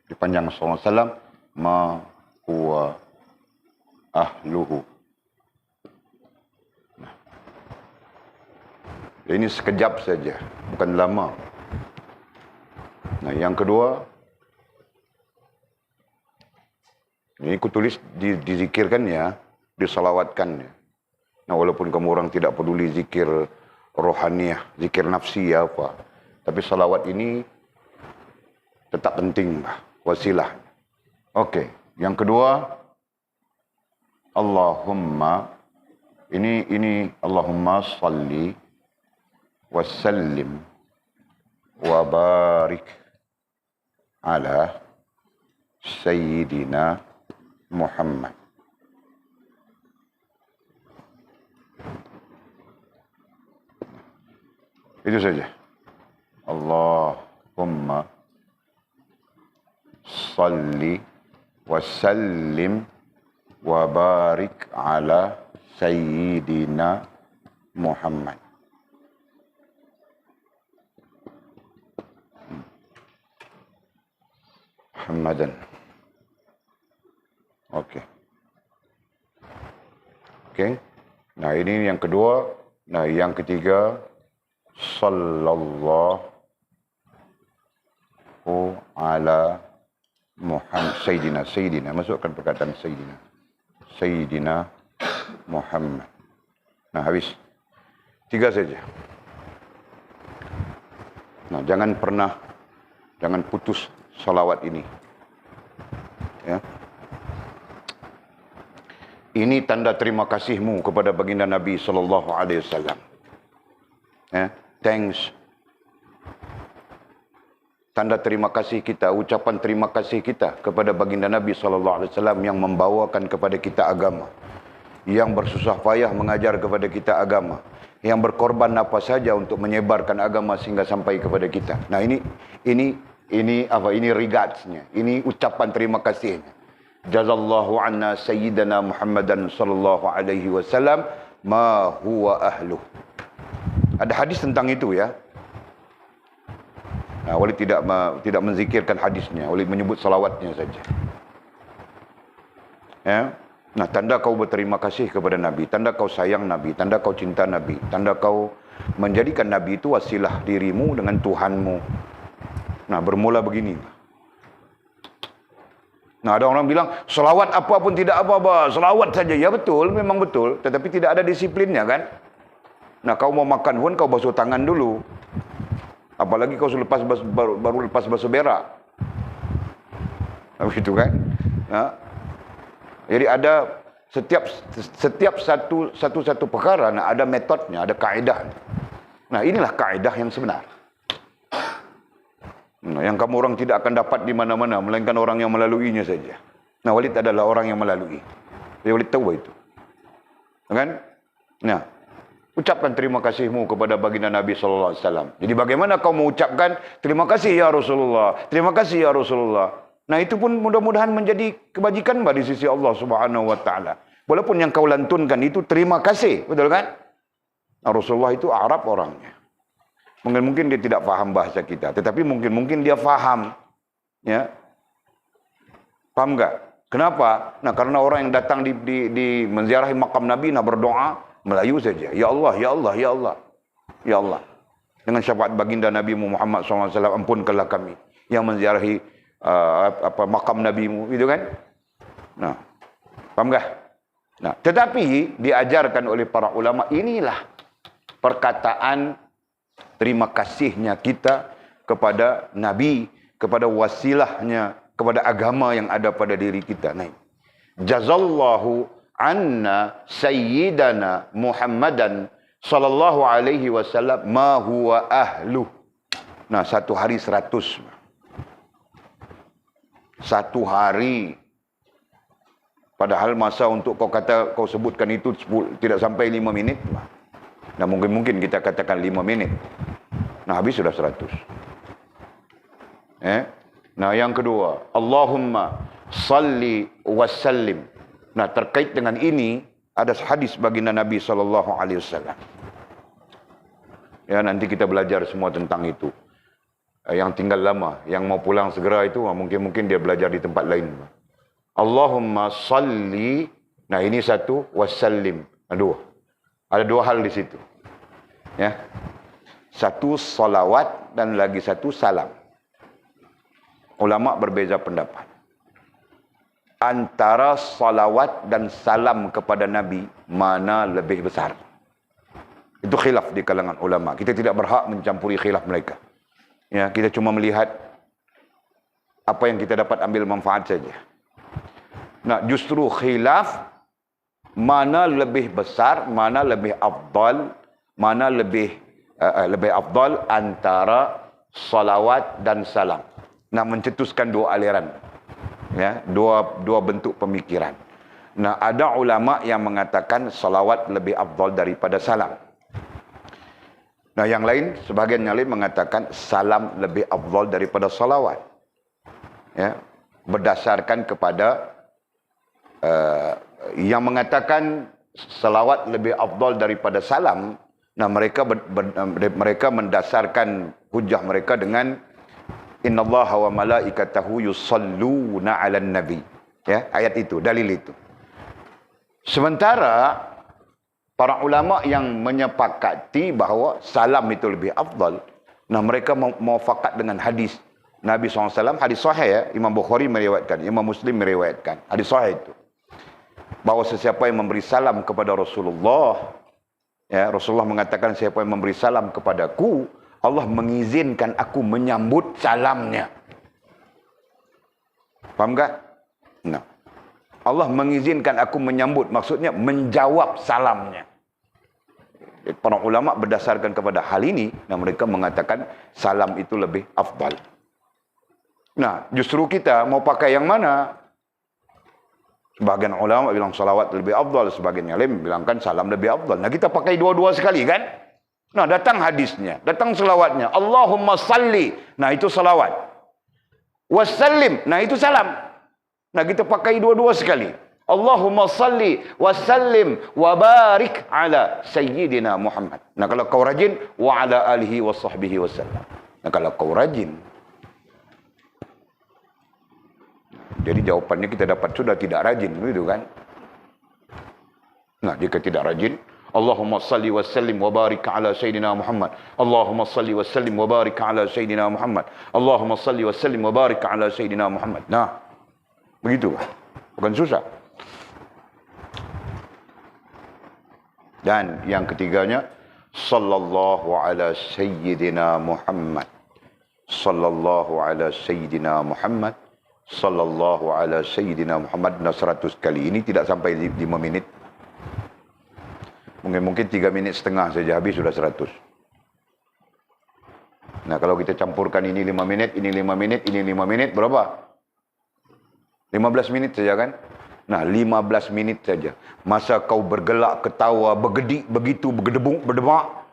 Dipanjang sallallahu alaihi wasallam ma huwa ahluhu. Ini sekejap saja, bukan lama. Nah, yang kedua, ini kutulis dizikirkan ya, disalawatkan ya. Nah, walaupun kamu orang tidak peduli zikir rohaniah, zikir nafsi ya apa, tapi salawat ini tetap penting, wasilah. Oke, yang kedua, Allahumma, ini Allahumma salli wasallim wa barik ala sayyidina Muhammad. Itu saja. Allahumma salli wasallim wa barik ala sayyidina Muhammad. Muhammadan. Oke. Nah, ini yang kedua. Nah, yang ketiga, sallallahu ala Muhammad Sayyidina. Masukkan perkataan Sayyidina Muhammad. Nah, habis. 3 saja. Nah, jangan putus salawat ini. Ya. Ini tanda terima kasihmu kepada baginda Nabi sallallahu alaihi wasallam. Ya, thanks. Tanda terima kasih kita, ucapan terima kasih kita kepada baginda Nabi sallallahu alaihi wasallam yang membawakan kepada kita agama, yang bersusah payah mengajar kepada kita agama, yang berkorban apa saja untuk menyebarkan agama sehingga sampai kepada kita. Nah, ini regards-nya. Ini ucapan terima kasihnya. Jazallahu anna sayyidana Muhammadan sallallahu alaihi wasallam ma huwa ahluh. Ada hadis tentang itu ya. Nah, Walid tidak menzikirkan hadisnya, Walid menyebut salawatnya saja. Ya. Nah, tanda kau berterima kasih kepada Nabi, tanda kau sayang Nabi, tanda kau cinta Nabi, tanda kau menjadikan Nabi itu wasilah dirimu dengan Tuhanmu. Nah, bermula begini. Nah, ada orang bilang, selawat apa pun tidak apa-apa, selawat saja. Ya betul, memang betul. Tetapi tidak ada disiplinnya kan. Nah, kau mau makan pun kau basuh tangan dulu. Apalagi kau baru lepas basuh berak. Begitu kan. Nah, jadi ada setiap satu perkara, nah, ada metodnya, ada kaedah. Nah, inilah kaedah yang sebenar. Nah, yang kamu orang tidak akan dapat di mana-mana, melainkan orang yang melaluinya saja. Nah, Walid adalah orang yang melalui. Jadi Walid tahu itu. Kan? Nah, ucapkan terima kasihmu kepada baginda Nabi SAW. Jadi bagaimana kau mengucapkan terima kasih ya Rasulullah, terima kasih ya Rasulullah. Nah itu pun mudah-mudahan menjadi kebajikan di sisi Allah Subhanahu wa taala. Walaupun yang kau lantunkan itu terima kasih, betul kan? Nah, Rasulullah itu Arab orangnya. Mungkin dia tidak faham bahasa kita, tetapi mungkin dia faham. Ya. Paham enggak? Kenapa? Nah, karena orang yang datang di menziarahi makam Nabi, nah berdoa Melayu saja. Ya Allah, ya Allah, ya Allah. Ya Allah. Dengan syafaat baginda Nabi Muhammad SAW, ampunkanlah kami yang menziarahi makam Nabi-Mu, gitu kan? Nah, paham enggak? Nah, tetapi diajarkan oleh para ulama, inilah perkataan terima kasihnya kita kepada Nabi, kepada wasilahnya, kepada agama yang ada pada diri kita. Nah, jazallahu anna sayyidana Muhammadan sallallahu alaihi wasallam ma huwa ahlu. Nah, satu hari 100. Satu hari. Padahal masa untuk kau sebutkan itu tidak sampai 5 minit. Nah, mungkin kita katakan 5 menit. Nah, habis sudah 100. Nah, yang kedua, Allahumma salli wa sallim. Nah, terkait dengan ini ada hadis baginda Nabi sallallahu alaihi wasallam. Ya, nanti kita belajar semua tentang itu. Yang tinggal lama, yang mau pulang segera itu mungkin dia belajar di tempat lain. Allahumma salli. Nah, ini satu, wasallim. Dua. Ada dua hal di situ. Ya. Satu salawat dan lagi satu salam. Ulama berbeza pendapat. Antara salawat dan salam kepada Nabi, mana lebih besar? Itu khilaf di kalangan ulama. Kita tidak berhak mencampuri khilaf mereka. Ya, kita cuma melihat apa yang kita dapat ambil manfaat saja. Nah, justru khilaf mana lebih besar, mana lebih afdal, mana lebih afdal antara salawat dan salam. Nah, mencetuskan dua aliran. Ya, dua bentuk pemikiran. Nah, ada ulama yang mengatakan salawat lebih afdal daripada salam. Nah, yang lain, sebagian yang lain mengatakan salam lebih afdal daripada salawat. Ya, berdasarkan kepada yang mengatakan salawat lebih afdal daripada salam. Nah, mereka mendasarkan hujah mereka dengan innallaha wa malaikatahu yusalluna 'alan nabi. Ya, ayat itu, dalil itu. Sementara para ulama yang menyepakati bahawa salam itu lebih afdal, nah mereka muafakat dengan hadis Nabi SAW, hadis sahih ya, Imam Bukhari meriwayatkan, Imam Muslim meriwayatkan, hadis sahih itu. Bahawa sesiapa yang memberi salam kepada Rasulullah, ya, Rasulullah mengatakan siapa yang memberi salam kepadaku, Allah mengizinkan aku menyambut salamnya. Faham tak? Nah, Allah mengizinkan aku menyambut, maksudnya menjawab salamnya. Para ulama berdasarkan kepada hal ini, nah mereka mengatakan salam itu lebih afdal. Nah, justru kita mau pakai yang mana? Sebagian ulama bilang salawat lebih afdal, sebagian yang lain bilangkan salam lebih afdal. Nah, kita pakai dua-dua sekali kan? Nah, datang hadisnya, datang salawatnya. Allahumma salli. Nah, itu salawat. Wassallim. Nah, itu salam. Nah, kita pakai dua-dua sekali. Allahumma salli wa sallim wa barik ala sayyidina Muhammad. Nah, kalau kau rajin, wa ala alihi wa sahbihi wa sallam. Nah, kalau kau rajin. Jadi jawapannya kita dapat sudah tidak rajin, begitu kan? Nah, jika tidak rajin, Allahumma salli wa sallim wa barik ala sayyidina Muhammad. Allahumma salli wa sallim wa barik ala sayyidina Muhammad. Allahumma salli wa sallim wa barik ala sayyidina Muhammad. Nah, begitu. Bukan susah. Dan yang ketiganya, sallallahu ala sayyidina Muhammad. Sallallahu ala sayyidina Muhammad. Sallallahu ala sayyidina Muhammad. Nah, 100 kali. Ini tidak sampai 5 menit. Mungkin 3 menit setengah saja habis sudah 100. Nah, kalau kita campurkan ini 5 menit, ini 5 menit, ini 5 menit, berapa? 15 menit saja kan? Nah, 15 menit saja. Masa kau bergelak, ketawa, bergedik, begitu, bergedebuk, berdemak.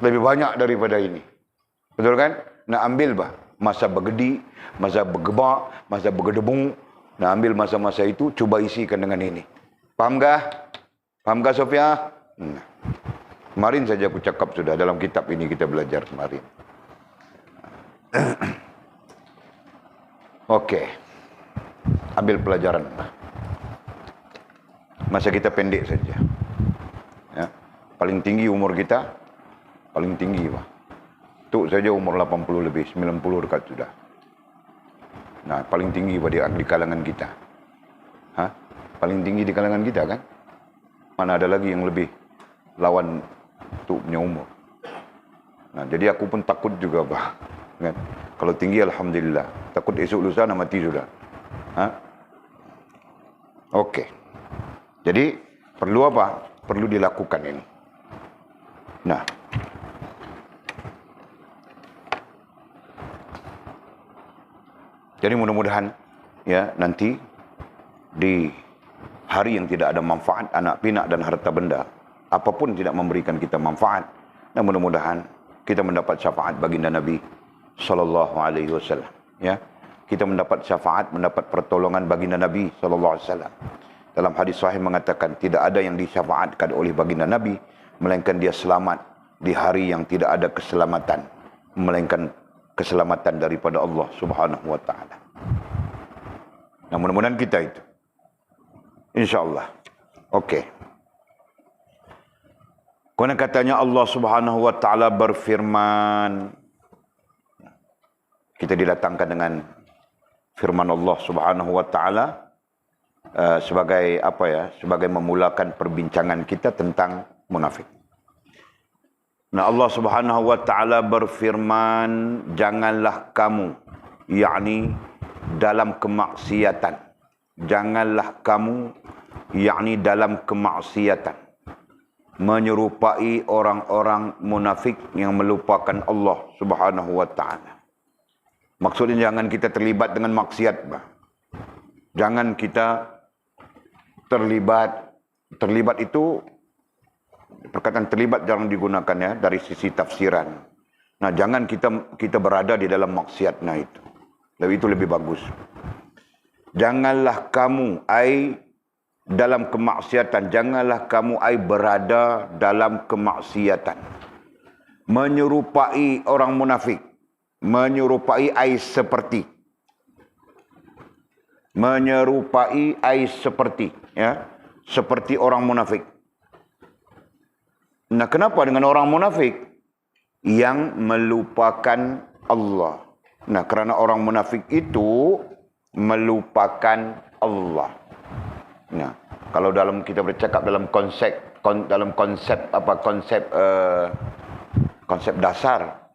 Lebih banyak daripada ini. Betul kan? Nah, ambil bah. Masa bergedi, masa bergebak, masa bergedebung. Nah, ambil masa-masa itu, cuba isikan dengan ini. Faham kah? Faham kah, Sofia? Kemarin saja aku cakap sudah, dalam kitab ini kita belajar kemarin. Okey. Ambil pelajaran. Masa kita pendek saja. Ya. Paling tinggi umur kita, paling tinggi, Pak. Itu saja umur 80 lebih, 90 dekat sudah. Nah, paling tinggi di kalangan kita. Paling tinggi di kalangan kita kan? Mana ada lagi yang lebih lawan tu punya umur. Nah, jadi aku pun takut juga, Pak. Kan? Kalau tinggi, alhamdulillah. Takut esok lusa nak mati sudah. Okey. Jadi, perlu apa? Perlu dilakukan ini. Nah. Jadi mudah-mudahan ya nanti di hari yang tidak ada manfaat anak pinak dan harta benda, apapun tidak memberikan kita manfaat, dan mudah-mudahan kita mendapat syafaat baginda Nabi sallallahu alaihi wasallam, ya. Kita mendapat syafaat, mendapat pertolongan baginda Nabi sallallahu alaihi wasallam. Dalam hadis sahih mengatakan tidak ada yang disyafaatkan oleh baginda Nabi melainkan dia selamat di hari yang tidak ada keselamatan melainkan keselamatan daripada Allah Subhanahu wa taala. Nah, mudah-mudahan kita itu. Insya-Allah. Okey. Karena katanya Allah Subhanahu wa taala berfirman, kita didatangkan dengan firman Allah Subhanahu wa taala sebagai apa ya? Sebagai memulakan perbincangan kita tentang munafik. Nah, Allah Subhanahu wa taala berfirman, janganlah kamu, yakni dalam kemaksiatan. Janganlah kamu, yakni dalam kemaksiatan, menyerupai orang-orang munafik yang melupakan Allah Subhanahu wa taala. Maksudnya jangan kita terlibat dengan maksiat, bah. Jangan kita terlibat. Terlibat itu, perkataan terlibat jarang digunakan ya dari sisi tafsiran. Nah, jangan kita berada di dalam maksiatnya itu. Itu lebih bagus. Janganlah kamu dalam kemaksiatan. Janganlah kamu berada dalam kemaksiatan. Menyerupai orang munafik. Menyerupai seperti. Menyerupai seperti. Ya, seperti orang munafik. Nah, kenapa dengan orang munafik? Yang melupakan Allah. Nah, kerana orang munafik itu melupakan Allah. Nah, kalau kita bercakap dalam konsep dasar.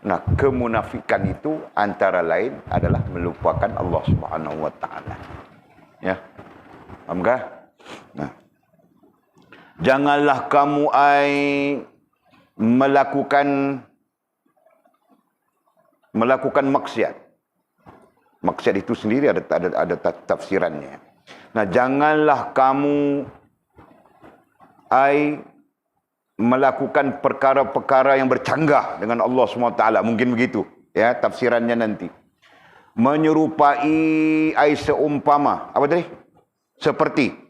Nah, kemunafikan itu antara lain adalah melupakan Allah Subhanahu wa taala. Ya. Faham kah? Nah. Janganlah kamu melakukan maksiat. Maksiat itu sendiri ada tafsirannya. Nah, janganlah kamu melakukan perkara-perkara yang bercanggah dengan Allah SWT. Mungkin begitu, ya, tafsirannya nanti. Menyerupai seumpama. Apa tadi? Seperti.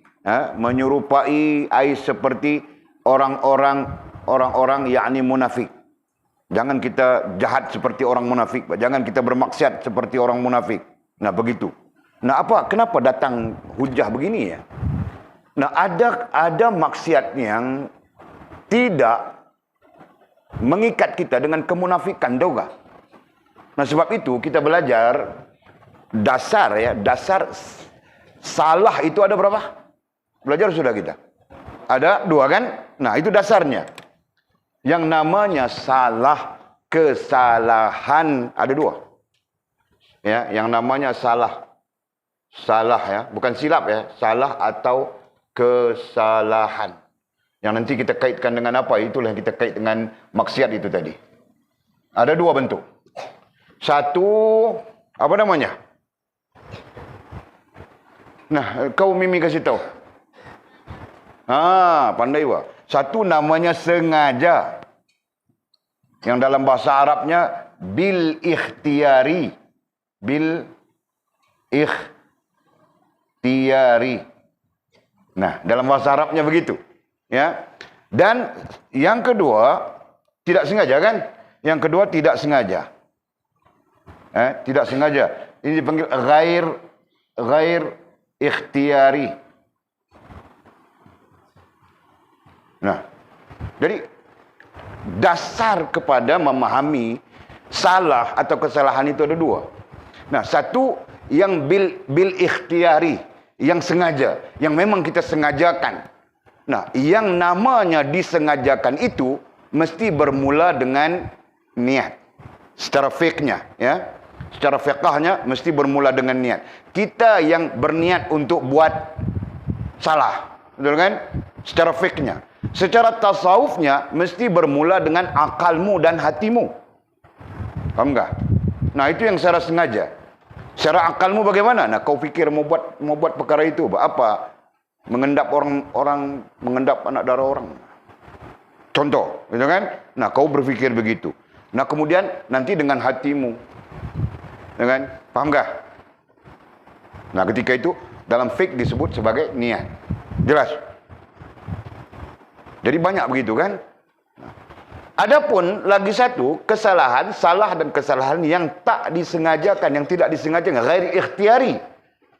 Menyerupai seperti orang-orang yakni munafik. Jangan kita jahat seperti orang munafik. Jangan kita bermaksiat seperti orang munafik. Nah, begitu. Nah, kenapa datang hujah begini ya? Nah, ada maksiat yang tidak mengikat kita dengan kemunafikan, tahu tak? Nah, sebab itu kita belajar dasar salah itu ada berapa? Belajar sudah kita. Ada 2 kan? Nah, itu dasarnya. Yang namanya kesalahan ada 2. Ya, yang namanya salah ya, bukan silap ya, salah atau kesalahan. Yang nanti kita kaitkan dengan apa? Itulah yang kita kait dengan maksiat itu tadi. Ada 2 bentuk. Satu, apa namanya? Nah, kau Mimi kasih tahu. Pandai wah. Satu namanya sengaja. Yang dalam bahasa Arabnya bil ikhtiyari. Bil ikhtiyari. Nah, dalam bahasa Arabnya begitu. Ya. Dan yang kedua, tidak sengaja kan? Yang kedua tidak sengaja. Tidak sengaja. Ini dipanggil ghair ikhtiyari. Nah, jadi dasar kepada memahami salah atau kesalahan itu ada dua. Nah, satu yang bil ikhtiyari, yang sengaja, yang memang kita sengajakan. Nah, yang namanya disengajakan itu mesti bermula dengan niat. Secara fiqhnya, ya. Secara fiqhnya mesti bermula dengan niat. Kita yang berniat untuk buat salah, betul kan? Secara fiqhnya. Secara tasawufnya mesti bermula dengan akalmu dan hatimu. Paham enggak? Nah, itu yang secara sengaja. Secara akalmu bagaimana? Nah, kau fikir mau buat perkara itu apa? Mengendap orang, mengendap anak darah orang. Contoh, gitu kan? Nah, kau berpikir begitu. Nah, kemudian nanti dengan hatimu. Ya kan? Paham enggak? Nah, ketika itu dalam fiqh disebut sebagai niat. Jelas? Jadi banyak begitu kan? Adapun lagi satu, kesalahan, salah dan kesalahan yang tak disengajakan, yang tidak disengajakan, ghair ikhtiyari.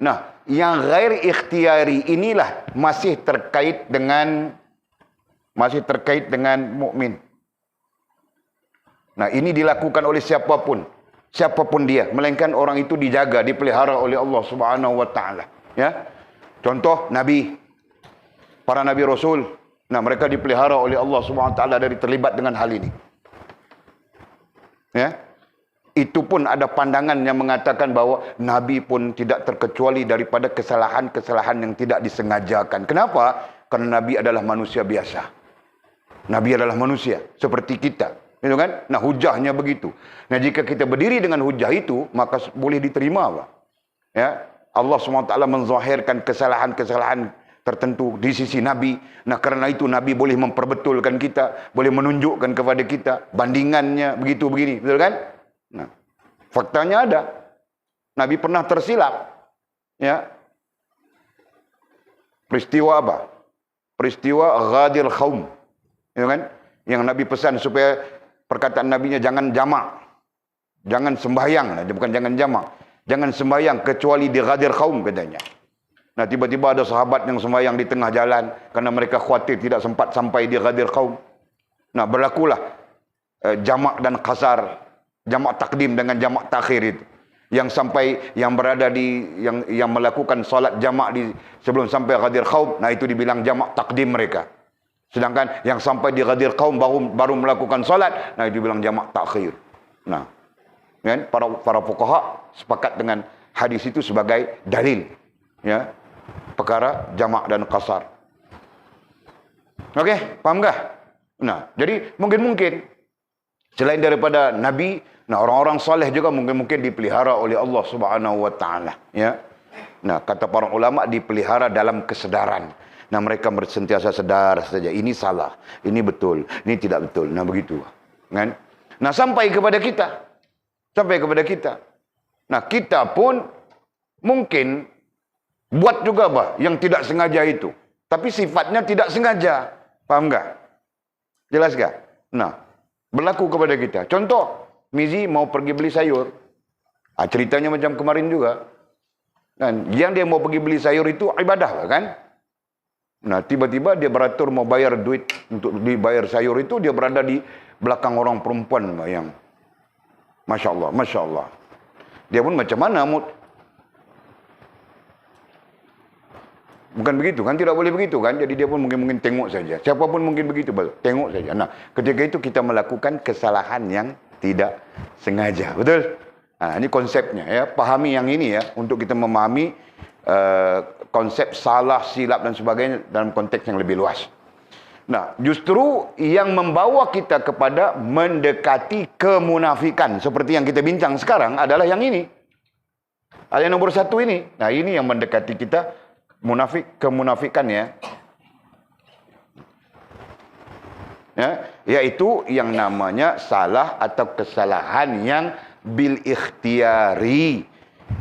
Nah, yang ghair ikhtiyari inilah masih terkait dengan mukmin. Nah, ini dilakukan oleh siapapun dia, melainkan orang itu dijaga, dipelihara oleh Allah Subhanahu wa taala, ya. Contoh nabi, para nabi rasul. Nah, mereka dipelihara oleh Allah Subhanahu wa taala dari terlibat dengan hal ini. Ya. Itu pun ada pandangan yang mengatakan bahwa nabi pun tidak terkecuali daripada kesalahan-kesalahan yang tidak disengajakan. Kenapa? Karena nabi adalah manusia biasa. Nabi adalah manusia seperti kita, gitu kan? Nah, hujahnya begitu. Nah, jika kita berdiri dengan hujah itu, maka boleh diterima, Pak. Ya. Allah Subhanahu wa taala menzahirkan kesalahan-kesalahan tertentu di sisi Nabi. Nah, karena itu Nabi boleh memperbetulkan kita, boleh menunjukkan kepada kita bandingannya begitu begini, betul kan? Nah, faktanya ada. Nabi pernah tersilap. Ya. Peristiwa apa? Peristiwa Ghadir Khaum. Ya kan? Yang Nabi pesan supaya perkataan nabinya jangan jamak. Jangan sembahyang, bukan jangan jamak. Jangan sembahyang kecuali di Ghadir Khaum katanya. Nah, tiba-tiba ada sahabat yang sembahyang di tengah jalan karena mereka khawatir tidak sempat sampai di Ghadir Qaum. Nah, berlakulah jamak dan qasar, jamak takdim dengan jamak takhir itu. Yang berada di yang melakukan solat jamak di sebelum sampai Ghadir Qaum, nah itu dibilang jamak takdim mereka. Sedangkan yang sampai di Ghadir Qaum baru melakukan solat, nah itu dibilang jamak takhir. Nah, kan para fuqaha sepakat dengan hadis itu sebagai dalil, ya. Perkara jamak dan qasar. Oke, paham enggak? Nah, jadi mungkin selain daripada nabi, nah orang-orang soleh juga mungkin dipelihara oleh Allah Subhanahu wa taala, ya. Nah, kata para ulama dipelihara dalam kesedaran. Nah, mereka sentiasa sadar saja ini salah, ini betul, ini tidak betul. Nah, begitu. Kan? Nah, sampai kepada kita. Nah, kita pun mungkin buat juga yang tidak sengaja itu. Tapi sifatnya tidak sengaja. Paham enggak? Jelas enggak? Nah, berlaku kepada kita. Contoh, Mizi mau pergi beli sayur. Ceritanya macam kemarin juga. Dan yang dia mau pergi beli sayur itu ibadah, kan? Nah, tiba-tiba dia beratur mau bayar duit untuk dibayar sayur itu, dia berada di belakang orang perempuan yang Masya Allah. Dia pun macam mana, bukan begitu kan, tidak boleh begitu kan. Jadi dia pun mungkin tengok saja. Siapapun mungkin begitu, tengok saja. Nah, ketika itu kita melakukan kesalahan yang tidak sengaja, betul? Nah, ini konsepnya ya. Pahami yang ini ya, untuk kita memahami konsep salah, silap dan sebagainya dalam konteks yang lebih luas. Nah, justru yang membawa kita kepada mendekati kemunafikan seperti yang kita bincang sekarang adalah yang ini. Yang nomor satu ini. Nah, ini yang mendekati kita kemunafikan ya. Ya, yaitu yang namanya salah atau kesalahan yang bil ikhtiari,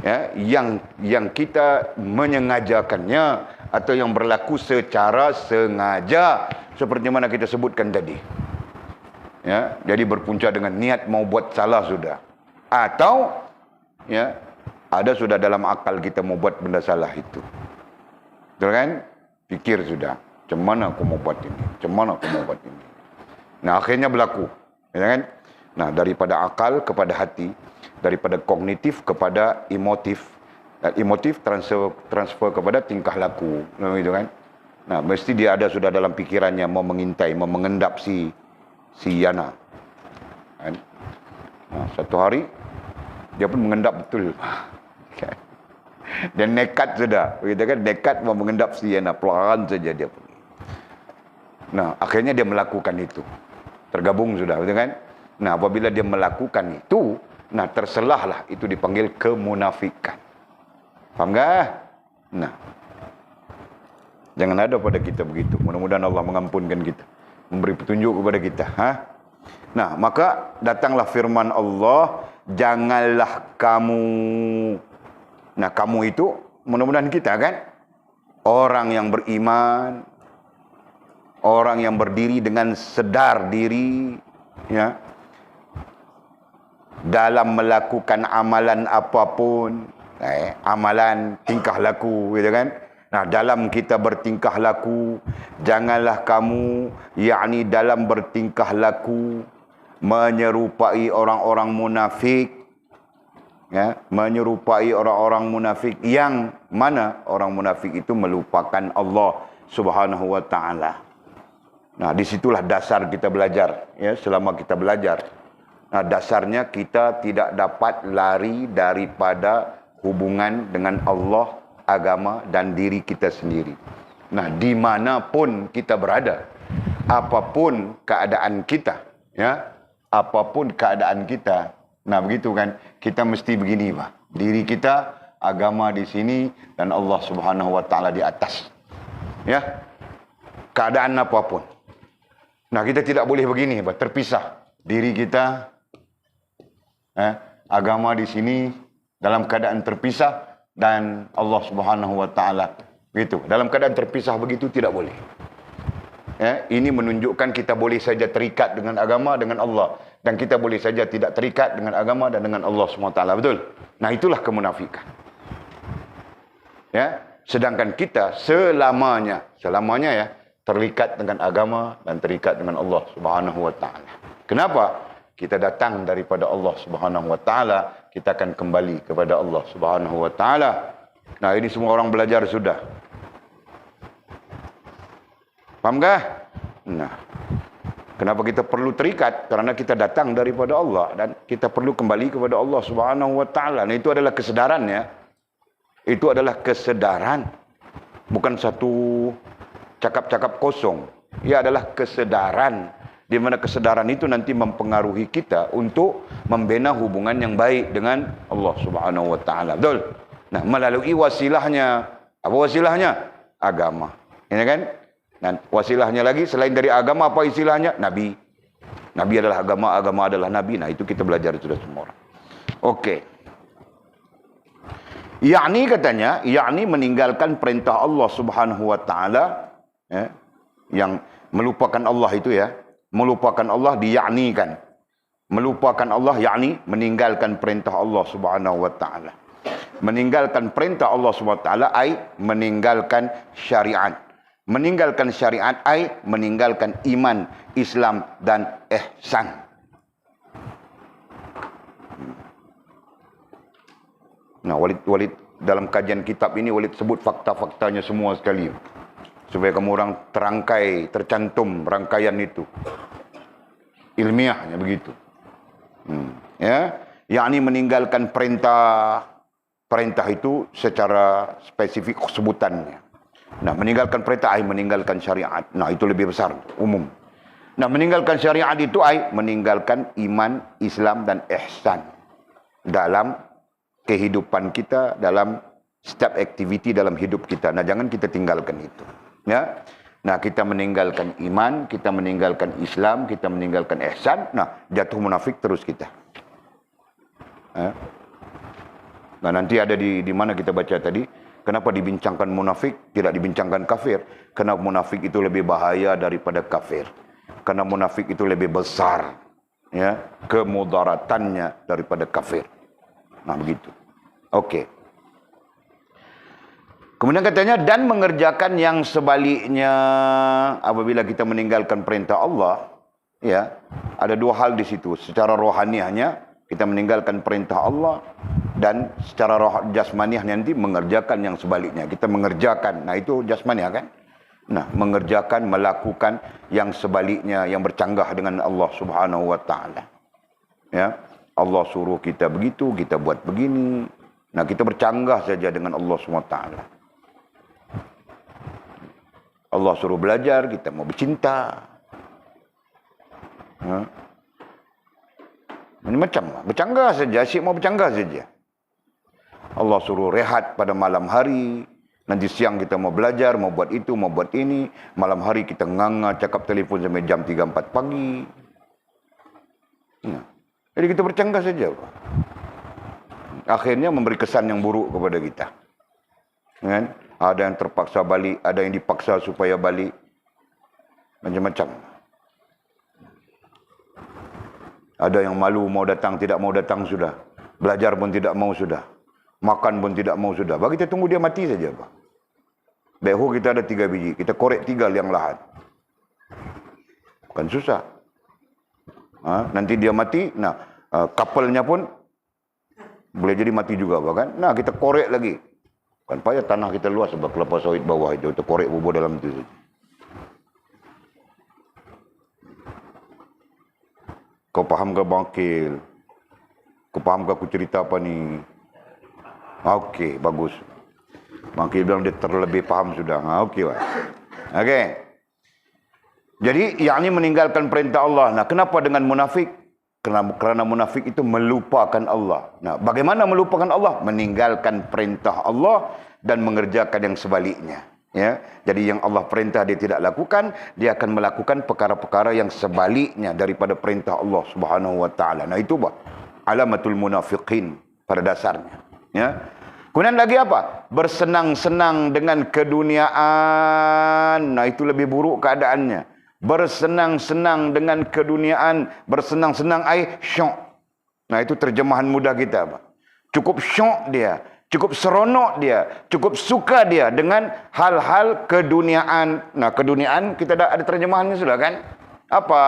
ya, yang kita menyengajakannya atau yang berlaku secara sengaja seperti mana kita sebutkan tadi. Ya, jadi berpunca dengan niat mau buat salah sudah, atau ya ada sudah dalam akal kita mau buat benda salah itu. Betul kan? Pikir sudah, macam mana aku mau buat ini, macam mana aku mau buat ini. Nah, akhirnya berlaku, ya kan? Nah, daripada akal kepada hati, daripada kognitif kepada emotif, dan emotif transfer kepada tingkah laku, gitu kan? Nah, mesti dia ada sudah dalam pikirannya mau mengintai, mau mengendap si Yana, kan? Nah, satu hari dia pun mengendap betul, dan nekat sudah, begitu kan? Nekat mau mengendap si Yana, pelan saja dia pergi. Nah, akhirnya dia melakukan itu. Tergabung sudah, betul kan? Nah, apabila dia melakukan itu, nah terselahlah itu dipanggil kemunafikan. Faham tak? Nah, jangan ada pada kita begitu. Mudah-mudahan Allah mengampunkan kita, memberi petunjuk kepada kita. Nah, maka datanglah firman Allah, janganlah kamu. Nah, kamu itu mudah-mudahan kita kan orang yang beriman, orang yang berdiri dengan sedar diri, ya, dalam melakukan amalan apapun, amalan tingkah laku, gitu kan? Nah, dalam kita bertingkah laku, janganlah kamu, yakni dalam bertingkah laku menyerupai orang-orang munafik, ya, menyerupai orang-orang munafik yang mana orang munafik itu melupakan Allah Subhanahu wa taala. Nah, disitulah dasar kita belajar, ya, selama kita belajar. Nah, dasarnya kita tidak dapat lari daripada hubungan dengan Allah, agama, dan diri kita sendiri. Nah, dimanapun kita berada, apapun keadaan kita, ya, apapun keadaan kita, nah begitu kan, kita mesti begini, Pak. Diri kita, agama di sini, dan Allah Subhanahu wa taala di atas. Ya. Keadaan apapun. Nah, kita tidak boleh begini, Pak, terpisah. Diri kita, agama di sini dalam keadaan terpisah, dan Allah Subhanahu wa taala begitu. Dalam keadaan terpisah begitu tidak boleh. Ya, ini menunjukkan kita boleh saja terikat dengan agama, dengan Allah, dan kita boleh saja tidak terikat dengan agama dan dengan Allah SWT. Betul? Nah, itulah kemunafikan. Ya, sedangkan kita selamanya ya terikat dengan agama dan terikat dengan Allah Subhanahu wa taala. Kenapa? Kita datang daripada Allah Subhanahu wa taala, kita akan kembali kepada Allah Subhanahu wa taala. Nah, ini semua orang belajar sudah. Faham kah? Nah, kenapa kita perlu terikat? Karena kita datang daripada Allah dan kita perlu kembali kepada Allah Subhanahu wa taala. Nah, itu adalah kesadaran, ya. Itu adalah kesadaran. Bukan satu cakap-cakap kosong. Ia adalah kesadaran, di mana kesadaran itu nanti mempengaruhi kita untuk membina hubungan yang baik dengan Allah Subhanahu wa taala. Betul? Nah, melalui wasilahnya. Apa wasilahnya? Agama. Ini kan? Dan wasilahnya lagi selain dari agama, apa istilahnya? Nabi. Nabi adalah agama, agama adalah nabi. Nah, itu kita belajar sudah semua orang. Oke. Yakni katanya, yakni meninggalkan perintah Allah Subhanahu wa taala, ya, yang melupakan Allah itu, ya. Melupakan Allah diyaknikan. Melupakan Allah yakni meninggalkan perintah Allah Subhanahu wa taala. Meninggalkan perintah Allah Subhanahu wa taala ai meninggalkan syariat. Meninggalkan syariat ai meninggalkan iman, Islam dan ihsan. Nah, Walid dalam kajian kitab ini Walid sebut fakta-faktanya semua sekali, supaya kamu orang terangkai, tercantum rangkaian itu. Ilmiahnya begitu. Ya, yakni meninggalkan perintah itu secara spesifik sebutannya. Nah, meninggalkan perintah ai meninggalkan syariat. Nah, itu lebih besar, umum. Nah, meninggalkan syariat itu ai meninggalkan iman, Islam dan ihsan dalam kehidupan kita, dalam setiap aktiviti dalam hidup kita. Nah, jangan kita tinggalkan itu, ya. Nah, kita meninggalkan iman, kita meninggalkan Islam, kita meninggalkan ihsan. Nah, jatuh munafik terus kita. Nah, nanti ada di mana kita baca tadi, kenapa dibincangkan munafik, tidak dibincangkan kafir? Karena munafik itu lebih bahaya daripada kafir. Karena munafik itu lebih besar, ya, kemudaratannya daripada kafir. Nah, begitu. Oke. Kemudian katanya, dan mengerjakan yang sebaliknya apabila kita meninggalkan perintah Allah, ya, ada dua hal di situ. Secara rohaniahnya kita meninggalkan perintah Allah, dan secara jasmaniah nanti mengerjakan yang sebaliknya. Kita mengerjakan, nah itu jasmaniah kan? Nah, mengerjakan, melakukan yang sebaliknya, yang bercanggah dengan Allah Subhanahu wa taala. Ya, Allah suruh kita begitu, kita buat begini. Nah, kita bercanggah saja dengan Allah Subhanahu wa taala. Allah suruh belajar, kita mau bercinta. Macam bercanggah saja, asyik mau bercanggah saja. Allah suruh rehat pada malam hari. Nanti siang kita mau belajar, mau buat itu, mau buat ini. Malam hari kita nganga, cakap telefon sampai jam 3-4 pagi. Jadi kita bercanggah saja. Akhirnya memberi kesan yang buruk kepada kita. Kan? Ada yang terpaksa balik, ada yang dipaksa supaya balik. Macam-macam. Ada yang malu mau datang, tidak mau datang sudah. Belajar pun tidak mau sudah. Makan pun tidak mau sudah. Bagi kita tunggu dia mati saja, Pak. Behu kita ada 3 biji. Kita korek 3 liang lahat. Bukan susah. Nanti dia mati. Nah, kapalnya pun boleh jadi mati juga, Pak, kan? Nah, kita korek lagi. Kan payah tanah kita luas sebab kelapa sawit bawah itu. Kita korek bubur dalam itu. Kau faham ke bangkil? Kau faham ke aku cerita apa ni? Okey, bagus. Bangkil bilang dia terlebih faham sudah. Okey, Pak. Okey. Jadi, yakni meninggalkan perintah Allah. Nah, kenapa dengan munafik? Kerana munafik itu melupakan Allah. Nah, bagaimana melupakan Allah? Meninggalkan perintah Allah dan mengerjakan yang sebaliknya. Ya, jadi yang Allah perintah dia tidak lakukan, dia akan melakukan perkara-perkara yang sebaliknya daripada perintah Allah Subhanahu wa taala. Nah, itu bah alamatul munafiqin pada dasarnya. Ya. Kemudian lagi apa? Bersenang-senang dengan keduniaan. Nah, itu lebih buruk keadaannya. Bersenang-senang dengan keduniaan. Bersenang-senang syok. Nah, itu terjemahan mudah kita, Pak. Cukup syok dia, cukup seronok dia, cukup suka dia dengan hal-hal keduniaan. Nah, keduniaan kita ada terjemahannya sudah kan? Apa?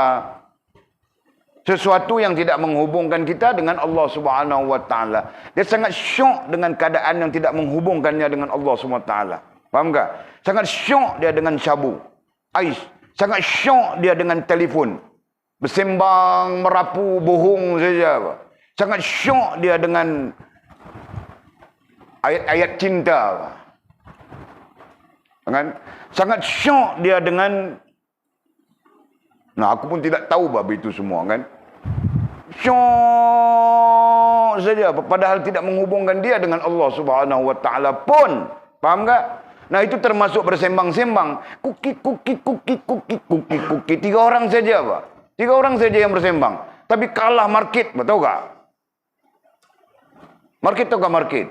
Sesuatu yang tidak menghubungkan kita dengan Allah Subhanahu wa taala. Dia sangat syok dengan keadaan yang tidak menghubungkannya dengan Allah Subhanahu wa taala. Faham tak? Sangat syok dia dengan syabu. Sangat syok dia dengan telefon. Bersembang, merapu, bohong saja. Sangat syok dia dengan ayat-ayat cinta. Kan? Sangat syok dia dengan, nah, aku pun tidak tahu bab itu semua kan. Syok saja, padahal tidak menghubungkan dia dengan Allah Subhanahu wa taala pun. Faham tak? Nah, itu termasuk bersembang-sembang. Kuki. 3 orang saja, Pak. 3 orang saja yang bersembang. Tapi kalah market, tahu tak? Market tahu tak market?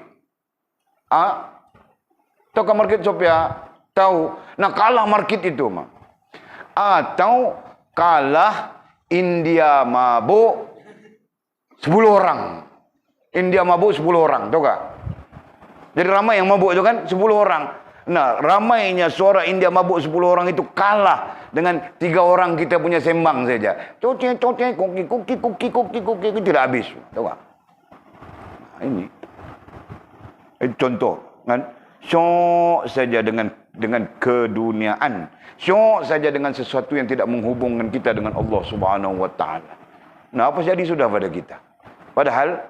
Tahu tak market Sophia? Tahu. Nah, kalah market itu, Mak. Atau kalah India mabuk 10 orang. India mabuk 10 orang, tahu tak? Jadi ramai yang mabuk itu kan 10 orang. Nah, ramainya suara India mabuk 10 orang itu kalah dengan 3 orang kita punya sembang saja. Cocek, kuki, tidak habis. Tahu tak? Nah, ini. Itu contoh. Kan? Syok saja dengan keduniaan. Syok saja dengan sesuatu yang tidak menghubungkan kita dengan Allah Subhanahu wa taala. Nah, apa jadi sudah pada kita? Padahal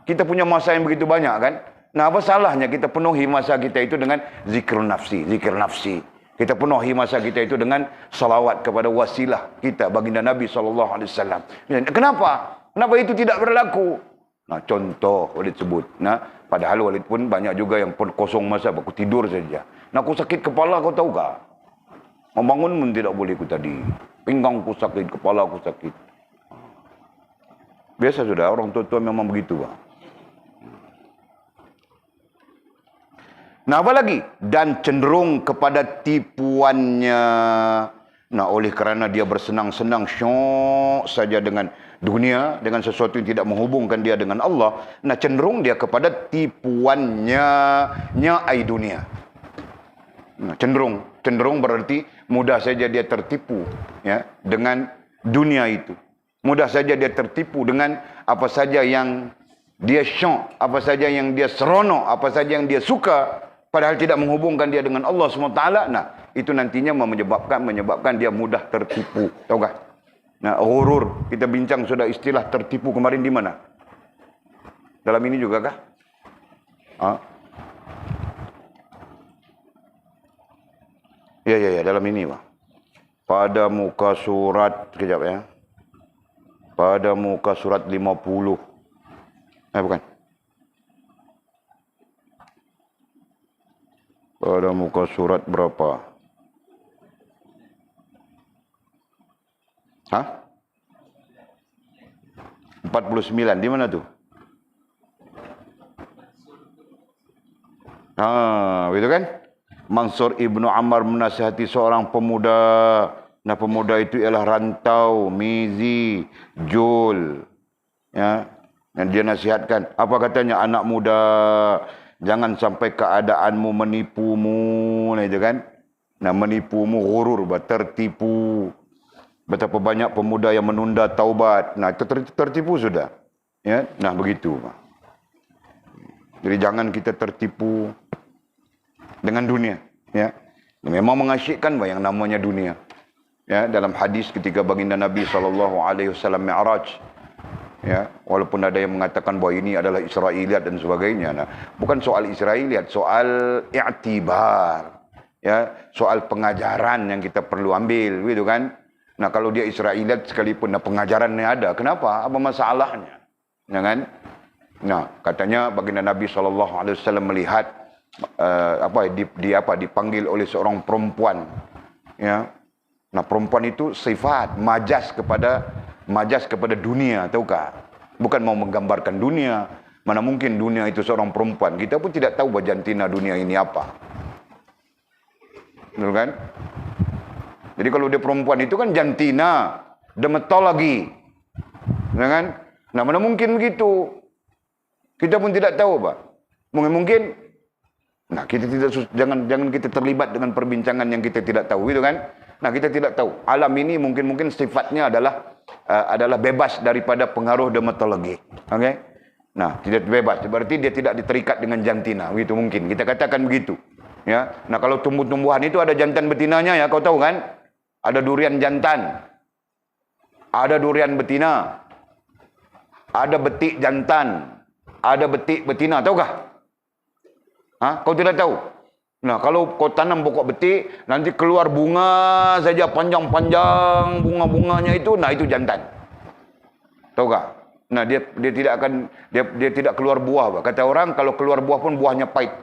kita punya masa yang begitu banyak kan? Nah, apa salahnya kita penuhi masa kita itu dengan zikir nafsi. Kita penuhi masa kita itu dengan salawat kepada wasilah kita, baginda Nabi SAW. Kenapa? Kenapa itu tidak berlaku? Nah, contoh Walid sebut. Nah, padahal Walid pun banyak juga yang kosong masa, aku tidur saja. Nah, aku sakit kepala, kau tahu tak? Membangun pun tidak boleh ku tadi. Pinggangku sakit, kepala aku sakit. Biasa sudah, orang tua-tua memang begitu, Pak. Nah, apa lagi? Dan cenderung kepada tipuannya. Nah, oleh kerana dia bersenang-senang syok saja dengan dunia, dengan sesuatu yang tidak menghubungkan dia dengan Allah, nah cenderung dia kepada tipuannya, ai dunia. Nah, cenderung berarti mudah saja dia tertipu, ya, dengan dunia itu. Mudah saja dia tertipu dengan apa saja yang dia syok, apa saja yang dia seronok, apa saja yang dia suka, padahal tidak menghubungkan dia dengan Allah SWT. Nah, itu nantinya menyebabkan dia mudah tertipu. Tahu tak? Nah, ghurur. Kita bincang sudah istilah tertipu kemarin di mana? Dalam ini juga kah? Ya, dalam ini, Pak. Pada muka surat, kejap ya. Pada muka surat 50. Bukan. Pada muka surat berapa? 49. Di mana tuh? Begitu kan? Mansur ibnu Ammar menasihati seorang pemuda. Nah, pemuda itu ialah Rantau, Mizi, Jul. Ya. Dan dia nasihatkan, apa katanya, anak muda, jangan sampai keadaanmu menipumu, nah itu kan? Nah, menipumu, ghurur, tertipu. Betapa banyak pemuda yang menunda taubat. Nah, itu tertipu sudah. Ya, nah begitu. Jadi jangan kita tertipu dengan dunia. Ya, memang mengasyikkan yang namanya dunia. Ya, dalam hadis ketika baginda Nabi SAW Mi'raj, ya, walaupun ada yang mengatakan bahwa ini adalah Israiliyat dan sebagainya. Nah, bukan soal Israiliyat, soal i'tibar, ya, soal pengajaran yang kita perlu ambil, gitu kan? Nah, kalau dia Israiliyat sekalipun, nah pengajarannya ada, kenapa? Apa masalahnya? Ya kan? Nah, katanya baginda Nabi SAW melihat dipanggil oleh seorang perempuan, ya. Nah, perempuan itu sifat majas kepada dunia, tahukah? Bukan mau menggambarkan dunia. Mana mungkin dunia itu seorang perempuan. Kita pun tidak tahu jantina dunia ini apa. Betul kan? Jadi kalau dia perempuan itu kan jantina, dermatologi. Ya kan? Nah, mana mungkin begitu? Kita pun tidak tahu, Pak. Mungkin. Nah, kita jangan kita terlibat dengan perbincangan yang kita tidak tahu, gitu kan? Nah, kita tidak tahu. Alam ini mungkin sifatnya adalah bebas daripada pengaruh dermatologi. Oke? Nah, tidak bebas. Berarti dia tidak terikat dengan jantina. Begitu mungkin. Kita katakan begitu. Ya. Nah, kalau tumbuh-tumbuhan itu ada jantan betinanya, ya, kau tahu kan? Ada durian jantan. Ada durian betina. Ada betik jantan. Ada betik betina. Tahukah? Kau tidak tahu? Nah, kalau kau tanam pokok betik, nanti keluar bunga saja panjang-panjang, bunga-bunganya itu, nah itu jantan. Tahu tak? Nah, dia tidak keluar buah, Pak. Kata orang kalau keluar buah pun buahnya pahit.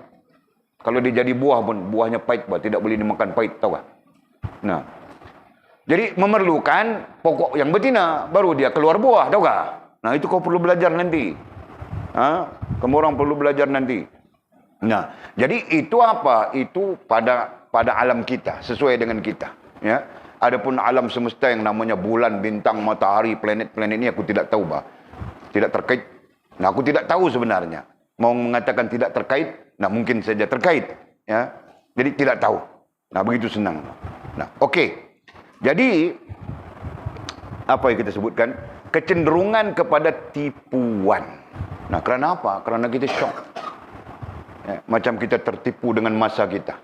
Kalau dia jadi buah pun buahnya pahit, Pak. Tidak boleh dimakan pahit, tahu tak? Nah, jadi memerlukan pokok yang betina baru dia keluar buah, tahu tak? Nah, itu kau perlu belajar nanti. Kamu orang perlu belajar nanti. Nah, jadi itu apa? Itu pada alam kita, sesuai dengan kita, ya. Adapun alam semesta yang namanya bulan, bintang, matahari, planet-planet ini aku tidak tahu, Pak. Tidak terkait. Nah, aku tidak tahu sebenarnya. Mau mengatakan tidak terkait, nah mungkin saja terkait, ya. Jadi tidak tahu. Nah, begitu senang. Nah, oke. Jadi apa yang kita sebutkan? Kecenderungan kepada tipuan. Nah, kerana apa? Kerana kita syok. Ya, macam kita tertipu dengan masa kita.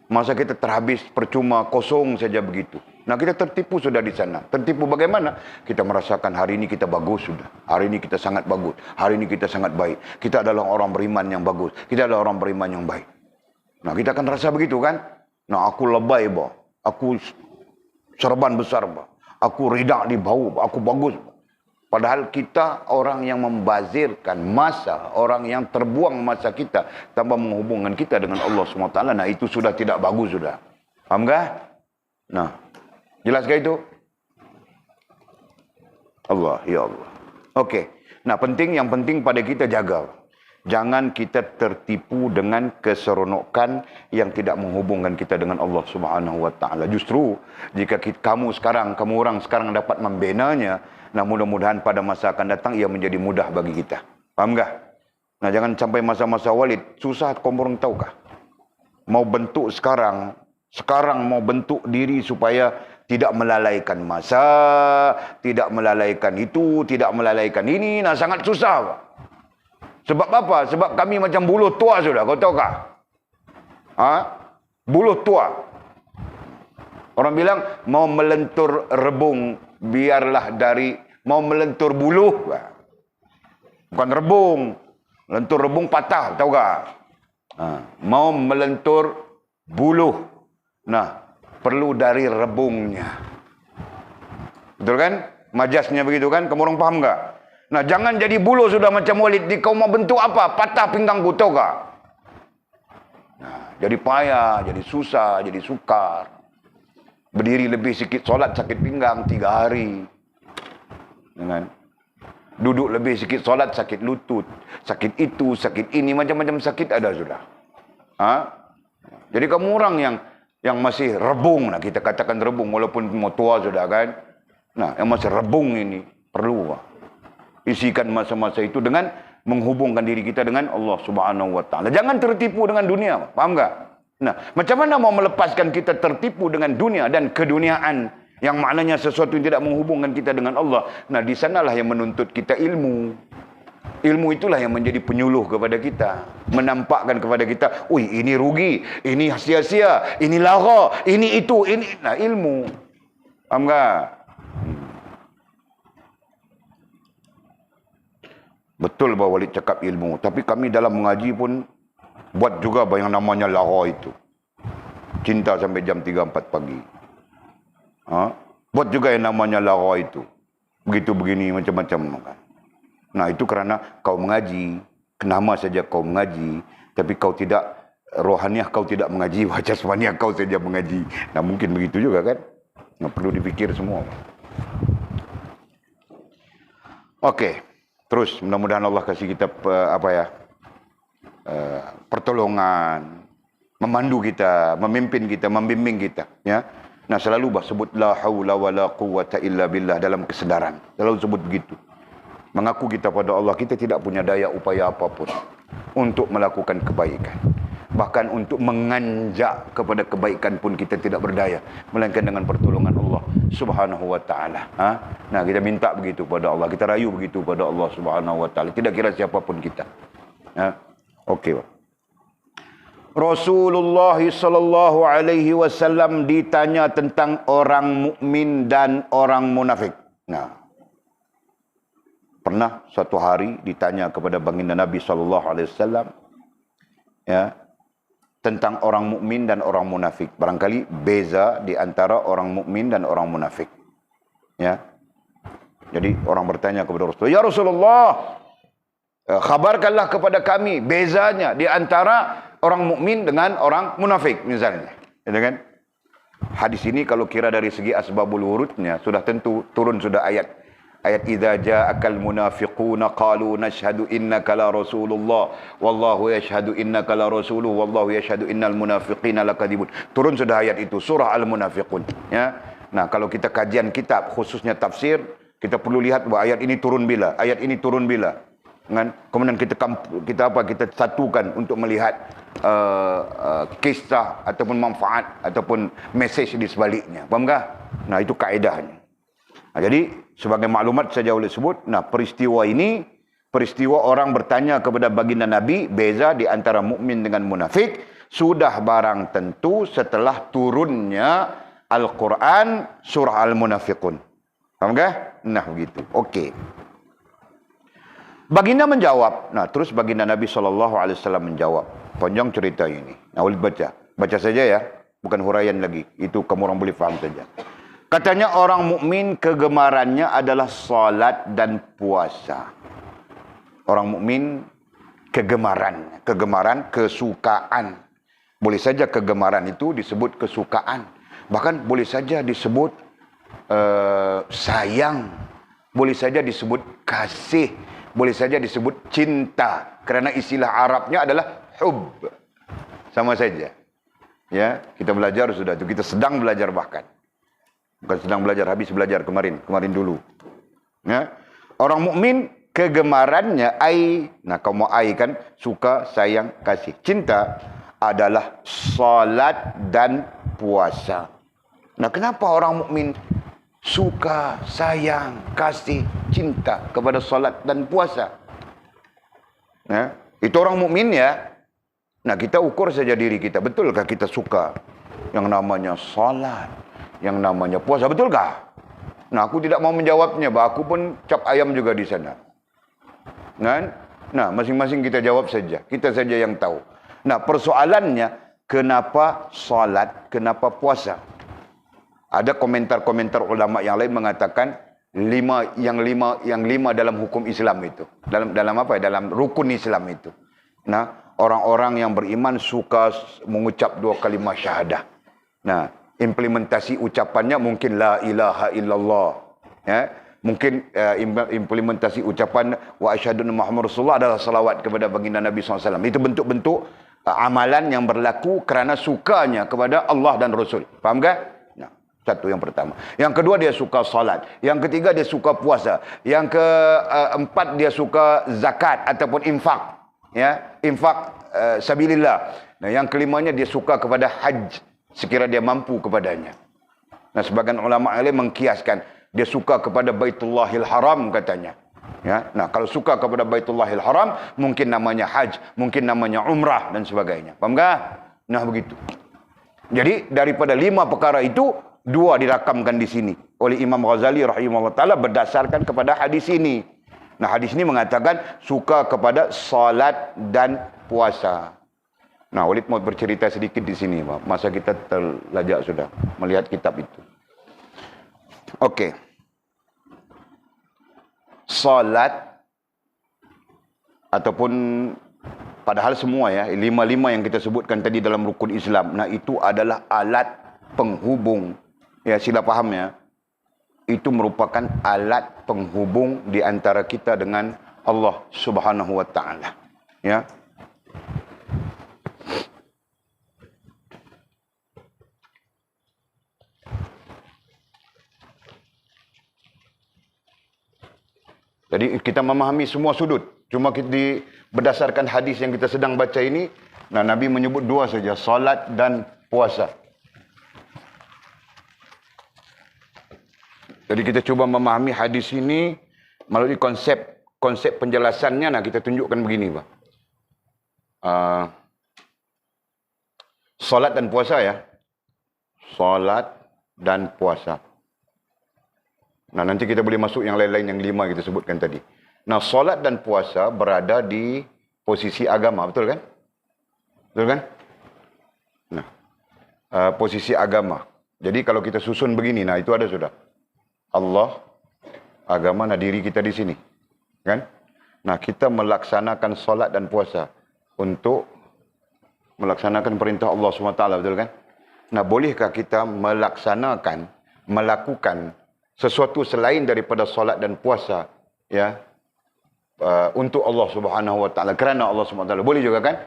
Masa kita terhabis percuma, kosong saja begitu. Nah, kita tertipu sudah di sana. Tertipu bagaimana? Kita merasakan hari ini kita bagus sudah. Hari ini kita sangat bagus. Hari ini kita sangat baik. Kita adalah orang beriman yang bagus. Kita adalah orang beriman yang baik. Nah, kita akan rasa begitu kan? Nah, aku lebay, Pak. Aku serban besar, Pak. Aku ridak di bau, Pak. Aku bagus, Pak. Padahal kita orang yang membazirkan masa, orang yang terbuang masa kita tanpa menghubungkan kita dengan Allah SWT. Nah, itu sudah tidak bagus sudah. Paham tak? Nah, jelaskah itu? Allah, ya Allah. Okey. Nah, yang penting pada kita jaga. Jangan kita tertipu dengan keseronokan yang tidak menghubungkan kita dengan Allah Subhanahu wa taala. Justru jika kamu orang sekarang dapat membenanya, nah mudah-mudahan pada masa akan datang ia menjadi mudah bagi kita. Faham enggak? Nah, jangan sampai masa-masa Walid susah, kau orang tahukah? Mau bentuk sekarang mau bentuk diri supaya tidak melalaikan masa, tidak melalaikan itu, tidak melalaikan ini. Nah, sangat susah. Sebab apa? Sebab kami macam buluh tua sudah, kau tahukah? Buluh tua. Orang bilang, mau melentur rebung, biarlah dari, mau melentur buluh. Bukan rebung. Lentur rebung patah, tahukah? Mau melentur buluh. Nah, perlu dari rebungnya. Betul kan? Majasnya begitu kan? Kamu orang paham enggak? Nah, jangan jadi buluh sudah macam Walid. Kau mau bentuk apa? Patah pinggangku, tahu tak? Nah, jadi payah, jadi susah, jadi sukar. Berdiri lebih sikit solat sakit pinggang 3 hari. Dengan duduk lebih sikit solat sakit lutut, sakit itu, sakit ini, macam-macam sakit ada sudah. Jadi kamu orang yang masih rebung, nah kita katakan rebung walaupun mau tua sudah kan. Nah, yang masih rebung ini perlu isikan masa-masa itu dengan menghubungkan diri kita dengan Allah Subhanahu wa taala. Jangan tertipu dengan dunia, paham enggak? Nah, macam mana mau melepaskan kita tertipu dengan dunia dan keduniaan yang maknanya sesuatu yang tidak menghubungkan kita dengan Allah? Nah, di sanalah yang menuntut kita ilmu. Ilmu itulah yang menjadi penyuluh kepada kita, menampakkan kepada kita, "Ui, ini rugi, ini sia-sia, ini lara, ini itu, ini." Nah, ilmu. Paham enggak? Betul bahawa Walid cakap ilmu. Tapi kami dalam mengaji pun buat juga yang namanya lara itu. Cinta sampai jam 3-4 pagi. Buat juga yang namanya lara itu. Begitu begini macam-macam. Nah, itu kerana kau mengaji. Nama saja kau mengaji. Tapi kau tidak, rohaniah kau tidak mengaji. Jasmaniah kau saja mengaji. Nah, mungkin begitu juga kan. Nah, perlu dipikir semua. Okey. Terus mudah-mudahan Allah kasih kita pertolongan, memandu kita, memimpin kita, membimbing kita, ya. Nah, selalu sebut la haula wala quwwata illa billah dalam kesedaran. Selalu sebut begitu. Mengaku kita pada Allah, kita tidak punya daya upaya apapun untuk melakukan kebaikan. Bahkan untuk menganjak kepada kebaikan pun kita tidak berdaya, melainkan dengan pertolongan Allah Subhanahu wa taala. Nah, kita minta begitu pada Allah, kita rayu begitu pada Allah Subhanahu wa taala, tidak kira siapapun kita. Okey. Rasulullah sallallahu alaihi wasallam ditanya tentang orang mukmin dan orang munafik. Nah, pernah suatu hari ditanya kepada baginda Nabi sallallahu alaihi wasallam, ya, tentang orang mukmin dan orang munafik. Barangkali beza di antara orang mukmin dan orang munafik. Ya. Jadi orang bertanya kepada Rasulullah, "Ya Rasulullah, khabarkanlah kepada kami bezanya di antara orang mukmin dengan orang munafik," misalnya. Ya kan? Hadis ini kalau kira dari segi asbabul wurudnya sudah tentu turun sudah ayat idza ja'akal munafiquna qalu nashhadu innaka la rasulullah wallahu yashhadu innaka la rasuluhu wallahu yashhadu innal munafiqina lakadzibun. Turun sudah ayat itu, surah Al-Munafiqun, ya. Nah, kalau kita kajian kitab khususnya tafsir, kita perlu lihat bahwa ayat ini turun bila, kan? Kemudian kita satukan untuk melihat kisah ataupun manfaat ataupun message di sebaliknya. Faham tak? Nah, itu kaedahnya. Nah, jadi sebagai maklumat saja boleh sebut, nah peristiwa ini, peristiwa orang bertanya kepada baginda Nabi, beza di antara mukmin dengan munafik, sudah barang tentu setelah turunnya Al-Quran surah Al-Munafiqun. Faham tak? Nah, begitu. Okey. Baginda menjawab. Nah, terus baginda Nabi SAW menjawab. Panjang cerita ini. Nah, boleh baca. Baca saja ya. Bukan huraian lagi. Itu kamu orang boleh faham saja. Katanya orang mukmin kegemarannya adalah salat dan puasa. Orang mukmin kesukaan. Boleh saja kegemaran itu disebut kesukaan. Bahkan boleh saja disebut sayang, boleh saja disebut kasih, boleh saja disebut cinta. Kerana istilah Arabnya adalah hub. Sama saja. Ya, kita belajar sudah itu. Kita sedang belajar bahkan. Bukan sedang belajar, habis belajar kemarin dulu. Ya. Orang mukmin kegemarannya nah kamu kan suka, sayang, kasih. Cinta adalah salat dan puasa. Nah, kenapa orang mukmin suka, sayang, kasih, cinta kepada salat dan puasa? Nah, itu orang mukmin ya. Nah, kita ukur saja diri kita. Betulkah kita suka yang namanya salat, yang namanya puasa? Betulkah? Nah, aku tidak mau menjawabnya. Aku pun cap ayam juga di sana. Nah, masing-masing kita jawab saja. Kita saja yang tahu. Nah, persoalannya, kenapa salat, kenapa puasa? Ada komentar-komentar ulama yang lain mengatakan yang lima dalam hukum Islam itu. Dalam apa ya? Dalam rukun Islam itu. Nah, orang-orang yang beriman suka mengucap 2 kalimat syahadah. Nah, implementasi ucapannya mungkin la ilaha illallah. Ya. Mungkin implementasi ucapan wa asyhadu anna Muhammad Rasulullah adalah salawat kepada baginda Nabi SAW. Itu bentuk-bentuk amalan yang berlaku kerana sukanya kepada Allah dan Rasul. Faham tak? Nah, satu yang pertama. Yang kedua dia suka salat. Yang ketiga dia suka puasa. Yang keempat dia suka zakat ataupun infak. Ya, infak sabilillah. Nah, yang kelimanya dia suka kepada haji sekira dia mampu kepadanya. Nah, sebagian ulama lain mengkiaskan dia suka kepada Baitullahil Haram katanya. Ya, nah kalau suka kepada Baitullahil Haram mungkin namanya haj, mungkin namanya umrah dan sebagainya. Faham tak? Nah begitu. Jadi daripada 5 perkara itu 2 dirakamkan di sini oleh Imam Ghazali rahimahullah taala berdasarkan kepada hadis ini. Nah hadis ini mengatakan suka kepada salat dan puasa. Nah, Walid mau bercerita sedikit di sini, masa kita terlajak sudah melihat kitab itu. Okey. Salat ataupun padahal semua ya, 5 yang kita sebutkan tadi dalam rukun Islam. Nah, itu adalah alat penghubung. Ya, sila faham ya. Itu merupakan alat penghubung di antara kita dengan Allah Subhanahu wa taala. Ya. Jadi kita memahami semua sudut. Cuma berdasarkan hadis yang kita sedang baca ini, nah Nabi menyebut 2 saja, salat dan puasa. Jadi kita cuba memahami hadis ini melalui konsep penjelasannya. Nah kita tunjukkan begini, Pak. Salat dan puasa ya. Salat dan puasa. Nah, nanti kita boleh masuk yang lain-lain yang 5 kita sebutkan tadi. Nah, solat dan puasa berada di posisi agama, betul kan? Betul kan? Nah, posisi agama. Jadi kalau kita susun begini, nah itu ada sudah. Allah, agama, nah diri kita di sini. Kan? Nah, kita melaksanakan solat dan puasa untuk melaksanakan perintah Allah SWT, betul kan? Nah, bolehkah kita melakukan sesuatu selain daripada solat dan puasa ya untuk Allah Subhanahu wa taala, kerana Allah Subhanahu wa taala? Boleh juga kan?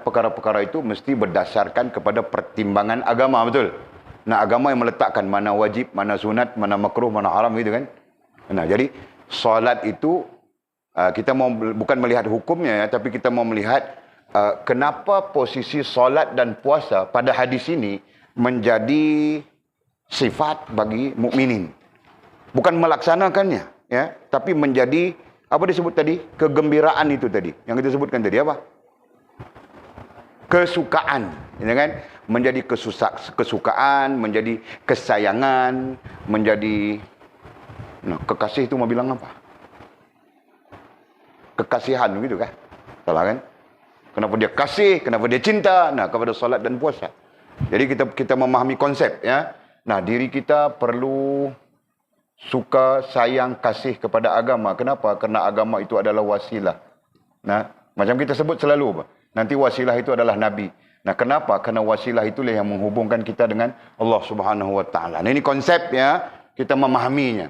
Perkara-perkara itu mesti berdasarkan kepada pertimbangan agama, betul? Nah, agama yang meletakkan mana wajib, mana sunat, mana makruh, mana haram gitu kan. Nah, jadi solat itu kita mau bukan melihat hukumnya ya, tapi kita mau melihat kenapa posisi solat dan puasa pada hadis ini menjadi sifat bagi mukminin. Bukan melaksanakannya, ya, tapi menjadi apa disebut tadi? Kegembiraan itu tadi. Yang kita sebutkan tadi apa? Kesukaan, ya kan? Menjadi kesukaan, menjadi kesayangan, menjadi kekasih itu mau bilang apa? Kekasihan gitu kan? Salah kan? Kenapa dia kasih, kenapa dia cinta? Nah, kepada salat dan puasa. Jadi kita memahami konsep ya. Nah, diri kita perlu suka, sayang, kasih kepada agama. Kenapa? Karena agama itu adalah wasilah. Nah, macam kita sebut selalu, nanti wasilah itu adalah Nabi. Nah, kenapa? Karena wasilah itulah yang menghubungkan kita dengan Allah Subhanahu wa taala. Nah, ini konsepnya, kita memahaminya.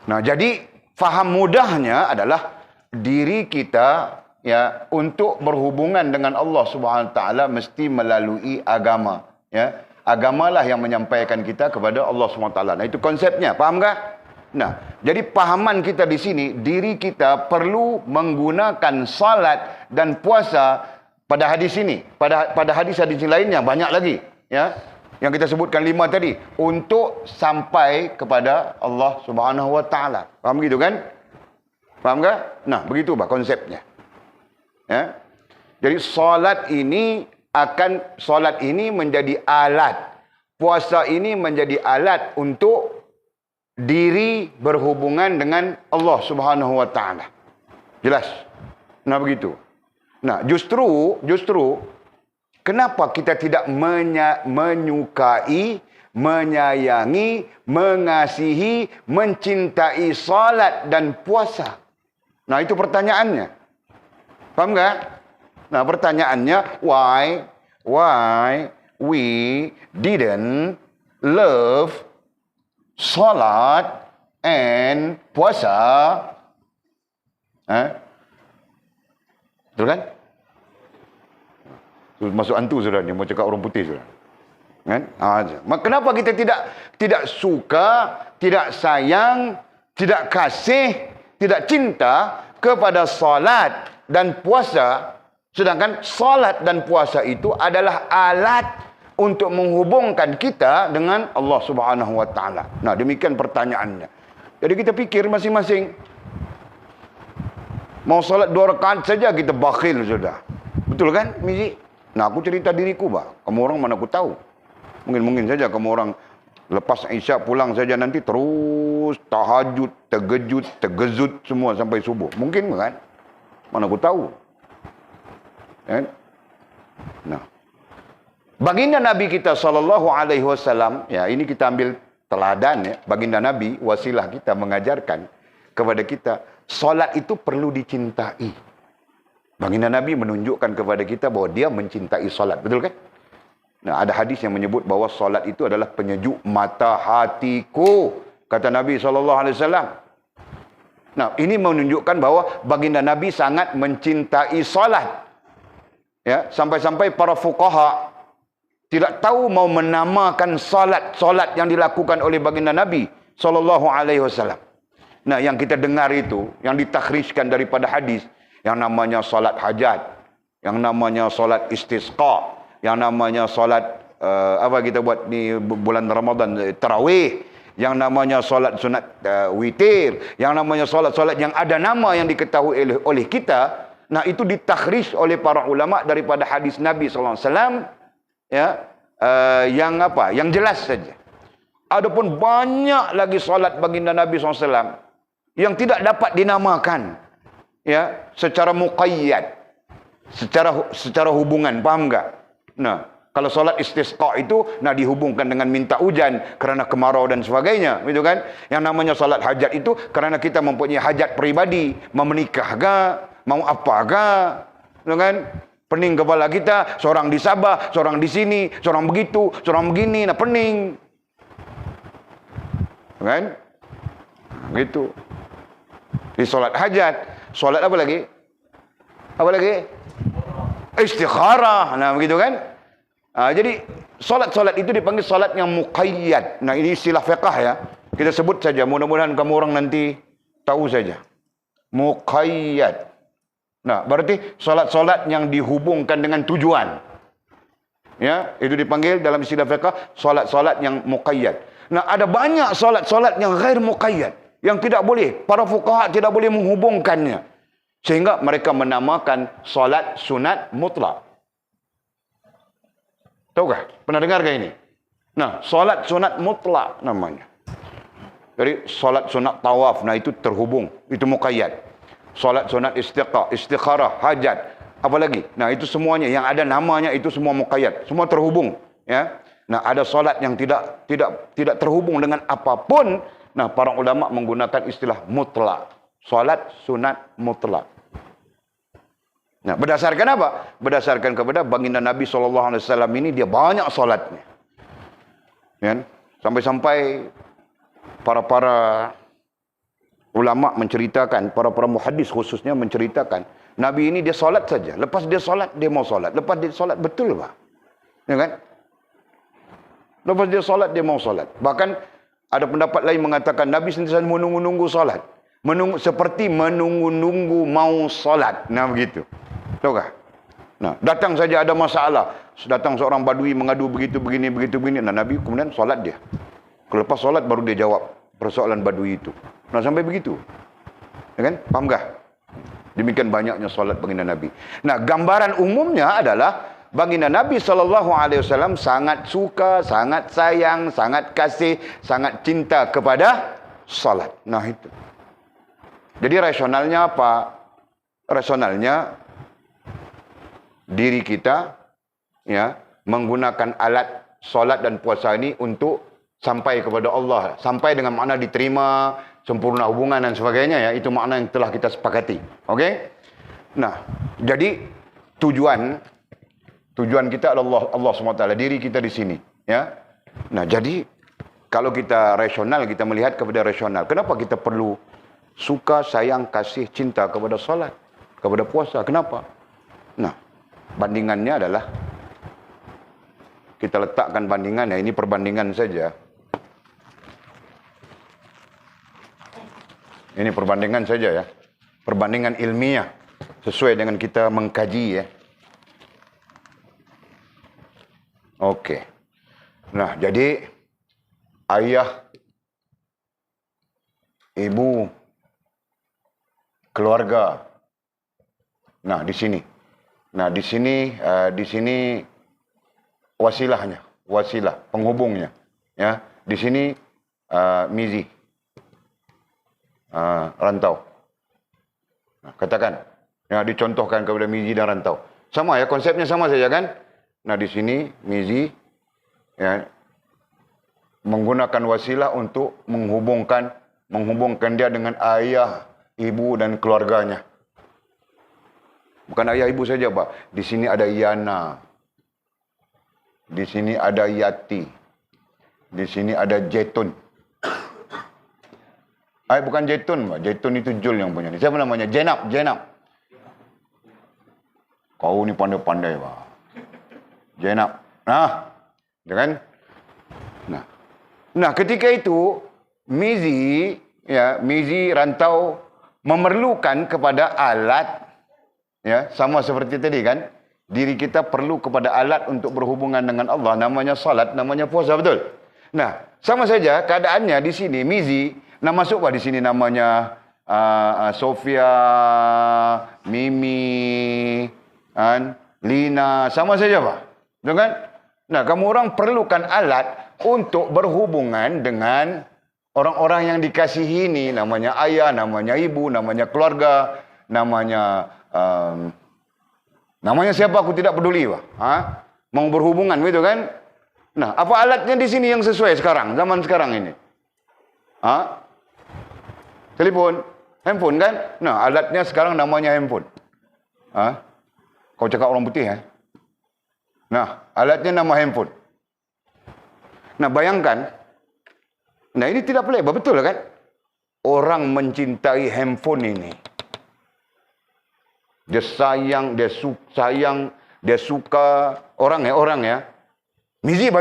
Nah, jadi faham mudahnya adalah diri kita ya untuk berhubungan dengan Allah Subhanahu wa taala mesti melalui agama, ya. Agamalah yang menyampaikan kita kepada Allah Subhanahu wa taala. Nah, itu konsepnya. Paham tak? Nah, jadi pahaman kita di sini, diri kita perlu menggunakan salat dan puasa pada hadis ini, pada hadis-hadis lainnya banyak lagi, ya. Yang kita sebutkan 5 tadi untuk sampai kepada Allah Subhanahu wa taala. Faham gitu kan? Faham tak? Nah, begitu bah konsepnya. Ya. Jadi salat ini menjadi alat. Puasa ini menjadi alat untuk diri berhubungan dengan Allah Subhanahu wa taala. Jelas? Nah, begitu. Nah, justru kenapa kita tidak menyukai, menyayangi, mengasihi, mencintai salat dan puasa? Nah, itu pertanyaannya. Paham tak? Nah, pertanyaannya, why we didn't love salat and puasa? Betul kan? Masuk hantu sudah ni, mau cakap orang putih sudah. Kan? Kenapa kita tidak suka, tidak sayang, tidak kasih, tidak cinta kepada salat dan puasa, sedangkan salat dan puasa itu adalah alat untuk menghubungkan kita dengan Allah Subhanahu wa taala. Nah, demikian pertanyaannya. Jadi kita pikir masing-masing. Mau salat 2 rakaat saja kita bakhil sudah. Betul kan, Mizi? Nah, aku cerita diriku, bah. Kamu orang mana aku tahu. Mungkin saja kamu orang lepas Isya pulang saja nanti terus tahajud, tergejut semua sampai subuh. Mungkin kan? Mana aku tahu. Kan? Nah. Baginda Nabi kita sallallahu alaihi wasallam, ya, ini kita ambil teladan, ya. Baginda Nabi, wasilah kita, mengajarkan kepada kita salat itu perlu dicintai. Baginda Nabi menunjukkan kepada kita bahawa dia mencintai salat. Betul kan? Nah, ada hadis yang menyebut bahawa salat itu adalah penyejuk mata hatiku, kata Nabi SAW. Nah, ini menunjukkan bahawa baginda Nabi sangat mencintai salat. Ya, sampai-sampai para fuqaha tidak tahu mau menamakan salat yang dilakukan oleh baginda Nabi SAW. Nah, yang kita dengar itu, yang ditakhrijkan daripada hadis, yang namanya salat hajat, yang namanya salat istisqa, yang namanya salat apa kita buat ni bulan Ramadan, tarawih, yang namanya salat sunat witir, yang namanya salat-salat yang ada nama yang diketahui oleh kita. Nah, itu ditakhrij oleh para ulama daripada hadis Nabi sallallahu alaihi wasallam, ya, yang apa? Yang jelas saja. Adapun banyak lagi salat baginda Nabi sallallahu alaihi wasallam yang tidak dapat dinamakan, ya, secara muqayyad, secara hubungan. Paham enggak? Nah, kalau solat istisqa itu dihubungkan dengan minta hujan kerana kemarau dan sebagainya, gitu kan? Yang namanya solat hajat itu kerana kita mempunyai hajat peribadi, mau menikah ke, mau apa ke, gitu kan? Pening kepala kita, seorang di Sabah, seorang di sini, seorang begitu, seorang begini, pening. Kan? Gitu. Di solat hajat, solat apa lagi? Apa lagi? Istikharah. Nah, begitu kan? Jadi solat-solat itu dipanggil solat yang muqayyad. Nah, ini istilah fiqh, ya. Kita sebut saja, mudah-mudahan kamu orang nanti tahu saja. Muqayyad. Nah, berarti solat-solat yang dihubungkan dengan tujuan. Ya, itu dipanggil dalam istilah fiqh solat-solat yang muqayyad. Nah, ada banyak solat-solat yang ghair muqayyad, yang tidak boleh, para fuqaha tidak boleh menghubungkannya. Sehingga mereka menamakan solat sunat mutlak. Tahukah? Pernah dengarkah ini? Nah, solat sunat mutlak namanya. Jadi, solat sunat tawaf, nah itu terhubung, itu muqayyad. Solat sunat istikharah, hajat, apa lagi? Nah, itu semuanya yang ada namanya itu semua muqayyad, semua terhubung, ya. Nah, ada solat yang tidak terhubung dengan apapun. Nah, para ulama menggunakan istilah mutlak. Solat sunat mutlak. Nah, berdasarkan apa? Berdasarkan kepada baginda Nabi SAW ini dia banyak solatnya. Ya, sampai-sampai para ulama menceritakan, para muhadis khususnya menceritakan, Nabi ini dia solat saja. Lepas dia solat, dia mau solat. Lepas dia solat, betul Pak? Ya kan? Lepas dia solat, dia mau solat. Bahkan ada pendapat lain mengatakan Nabi sentiasa menunggu-nunggu solat. Seperti menunggu-nunggu mau solat. Nah begitu. Tahukah? Nah, datang saja ada masalah. Datang seorang badui mengadu begitu, begini. Nah, Nabi kemudian solat dia. Lepas solat baru dia jawab persoalan badui itu. Nah, sampai begitu. Ya kan? Faham tak? Demikian banyaknya solat baginda Nabi. Nah, gambaran umumnya adalah baginda Nabi SAW sangat suka, sangat sayang, sangat kasih, sangat cinta kepada solat. Nah, itu. Jadi rasionalnya apa? Rasionalnya diri kita ya menggunakan alat solat dan puasa ini untuk sampai kepada Allah, sampai dengan makna diterima, sempurna hubungan dan sebagainya ya, itu makna yang telah kita sepakati. Okey? Nah, jadi tujuan kita adalah Allah SWT, diri kita di sini ya. Nah, jadi kalau kita rasional, kita melihat kepada rasional, kenapa kita perlu suka, sayang, kasih, cinta kepada solat, kepada puasa? Kenapa? Nah, bandingannya adalah kita letakkan bandingannya, ini perbandingan saja. Ini perbandingan saja ya. Perbandingan ilmiah sesuai dengan kita mengkaji ya. Okey. Nah, jadi ayah, ibu, keluarga. Nah, di sini. Nah, di sini wasilahnya, wasilah, penghubungnya. Ya, di sini mizi, rantau. Nah, katakan, ya dicontohkan kepada mizi dan rantau. Sama ya, konsepnya sama saja kan? Nah, di sini mizi, ya, menggunakan wasilah untuk menghubungkan dia dengan ayah, ibu dan keluarganya. Bukan ayah ibu saja, Pak. Di sini ada Yana. Di sini ada Yati. Di sini ada Jetun. Bukan Jetun, Pak. Jetun itu Jul yang punya. Siapa namanya? Jenab. Kau ni pandai-pandai, Pak. Jenab. Nah, ya kan? Nah, ketika itu mizi rantau memerlukan kepada alat. Ya, sama seperti tadi kan, diri kita perlu kepada alat untuk berhubungan dengan Allah, namanya salat, namanya puasa, betul? Nah, sama saja keadaannya di sini mizi, masuk di sini namanya Sofia, Mimi, Lina, sama saja Pak. Betul kan? Nah, kamu orang perlukan alat untuk berhubungan dengan orang-orang yang dikasihi ini, namanya ayah, namanya ibu, namanya keluarga, namanya siapa aku tidak peduli, Pak. Mau berhubungan gitu kan? Nah, apa alatnya di sini yang sesuai sekarang, zaman sekarang ini? Telepon, handphone kan? Nah, alatnya sekarang namanya handphone. Kau cakap orang putih ya? Nah, alatnya nama handphone. Nah, bayangkan. Nah, ini tidak pelak, betul kan? Orang mencintai handphone ini. Dia sayang, dia suka orang ya. Mizi,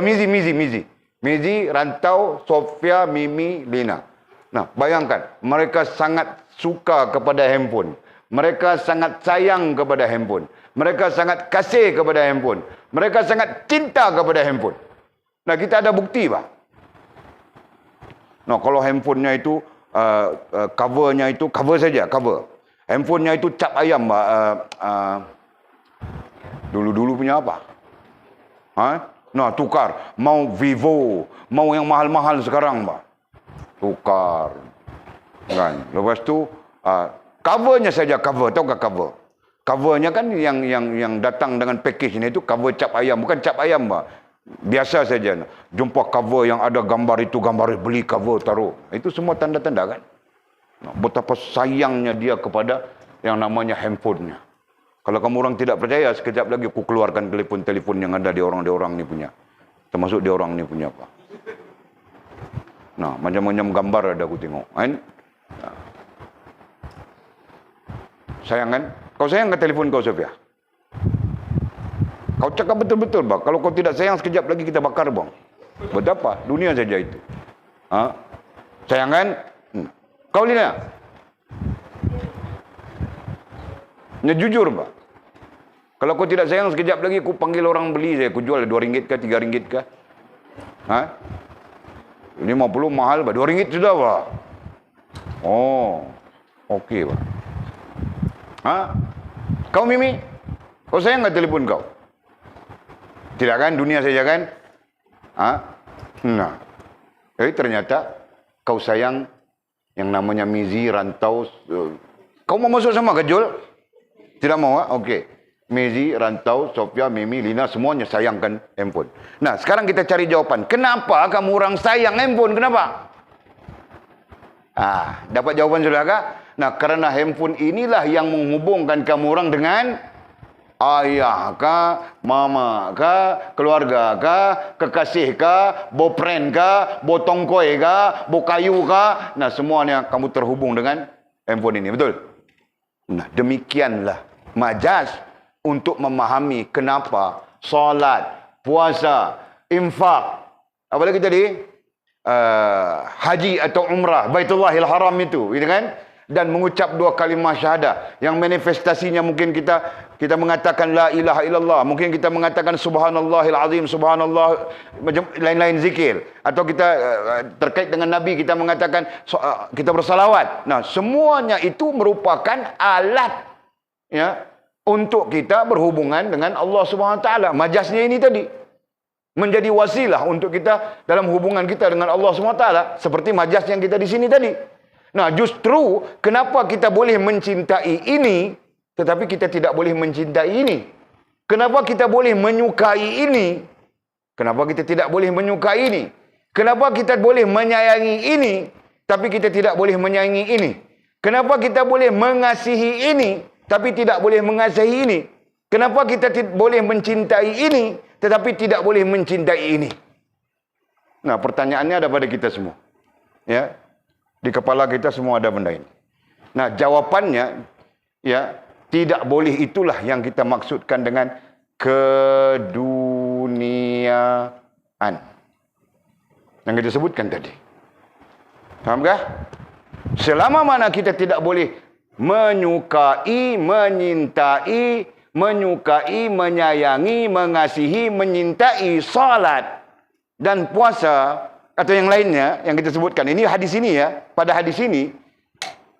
rantau, Sofia, Mimi, Lina. Nah, bayangkan, mereka sangat suka kepada handphone. Mereka sangat sayang kepada handphone. Mereka sangat kasih kepada handphone. Mereka sangat cinta kepada handphone. Nah, kita ada bukti, Pak. Nah, kalau handphonenya itu covernya itu cover saja, cover. Handphonenya itu cap ayam, Pak. Dulu-dulu punya apa? Nah, tukar. Mau Vivo, mau yang mahal-mahal sekarang, Pak. Tukar. Kan? Lepas tu covernya saja cover, tahu tak cover? Covernya kan yang datang dengan package ini itu cover cap ayam, bukan cap ayam, Pak. Biasa saja. Jumpa cover yang ada gambar itu, gambar beli cover taruh. Itu semua tanda-tanda kan? Betapa sayangnya dia kepada yang namanya handphonenya. Kalau kamu orang tidak percaya, sekejap lagi aku keluarkan telefon-telefon yang ada di orang-orang ni punya. Termasuk di orang ni punya apa. Nah, macam-macam gambar ada aku tengok. Kan? Sayang kan? Kau sayang ke telefon kau, Sofia? Kau cakap betul-betul, bang. Kalau kau tidak sayang, sekejap lagi kita bakar, bang. Buat apa? Dunia saja itu. Ha? Sayang kan? Kau Lina? Ya, jujur, bang. Kalau kau tidak sayang, sekejap lagi aku panggil orang beli saya. Aku jual RM2 ke RM3 ke? Ha? 50 mahal, bang. RM2 sudah, bang. Oh. Okey, bang. Ha? Kau Mimi? Kau sayang tak telefon kau? Tidak kan? Dunia saja kan? Ha? Nah. Jadi ternyata kau sayang yang namanya Mizi, Rantau. Kau mau masuk sama ke Jul? Tidak mau? Ha? Okey. Mizi, Rantau, Sofia, Mimi, Lina, semuanya sayangkan handphone. Nah, sekarang kita cari jawapan. Kenapa kamu orang sayang handphone? Kenapa? Ah, dapat jawapan sudah kah? Nah, karena handphone inilah yang menghubungkan kamu orang dengan ayah kah, mama kah, keluarga kah, kekasih kah, boyfriend kah, botongkoi kah, bokayu kah. Nah, semuanya kamu terhubung dengan handphone ini. Betul? Nah, demikianlah majas untuk memahami kenapa solat, puasa, infak, apa lagi tadi? Haji atau umrah Baitullahil Haram itu, gitu kan? Dan mengucap 2 kalimah syahadah yang manifestasinya mungkin kita mengatakan la ilaha illallah, mungkin kita mengatakan subhanallahil azim, subhanallah, macam lain-lain zikir, atau kita terkait dengan nabi kita mengatakan kita bersalawat. Nah, semuanya itu merupakan alat ya untuk kita berhubungan dengan Allah Subhanahu wa taala. Majasnya ini tadi menjadi wasilah untuk kita dalam hubungan kita dengan Allah SWT. Seperti majas yang kita di sini tadi. Nah, justru kenapa kita boleh mencintai ini, tetapi kita tidak boleh mencintai ini? Kenapa kita boleh menyukai ini? Kenapa kita tidak boleh menyukai ini? Kenapa kita boleh menyayangi ini, tapi kita tidak boleh menyayangi ini? Kenapa kita boleh mengasihi ini, tapi tidak boleh mengasihi ini? Kenapa kita boleh mencintai ini, tetapi tidak boleh mencintai ini? Nah, pertanyaannya ada pada kita semua. Ya. Di kepala kita semua ada benda ini. Nah, jawabannya ya, tidak boleh itulah yang kita maksudkan dengan keduniaan yang kita sebutkan tadi. Fahamkah? Selama mana kita tidak boleh menyukai, menyintai, menyayangi, mengasihi, menyintai salat dan puasa atau yang lainnya yang kita sebutkan. Ini hadis ini ya, pada hadis ini.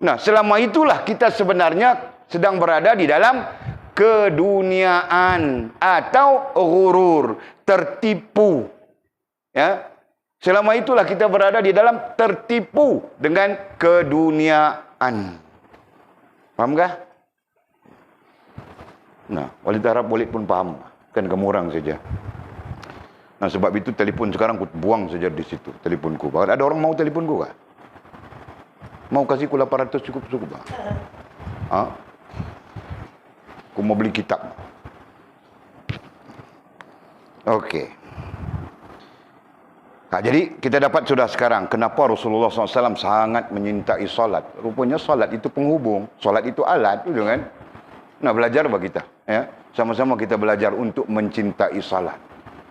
Nah, selama itulah kita sebenarnya sedang berada di dalam keduniaan atau ghurur, tertipu. Ya. Selama itulah kita berada di dalam tertipu dengan keduniaan. Fahamkah? Nah, wanita Arab boleh pun paham. Kan kamu orang saja. Nah, sebab itu telefon sekarang aku buang saja di situ. Teleponku. Bahkan ada orang mau teleponku kah? Mau kasih aku 800 cukup-cukup kah? Ha? Aku mau beli kitab. Okey. Nah, jadi kita dapat sudah sekarang kenapa Rasulullah SAW sangat menyintai salat. Rupanya salat itu penghubung. Salat itu alat. Gitu kan? Nah, belajar bagi kita. Ya. Sama-sama kita belajar untuk mencintai salat.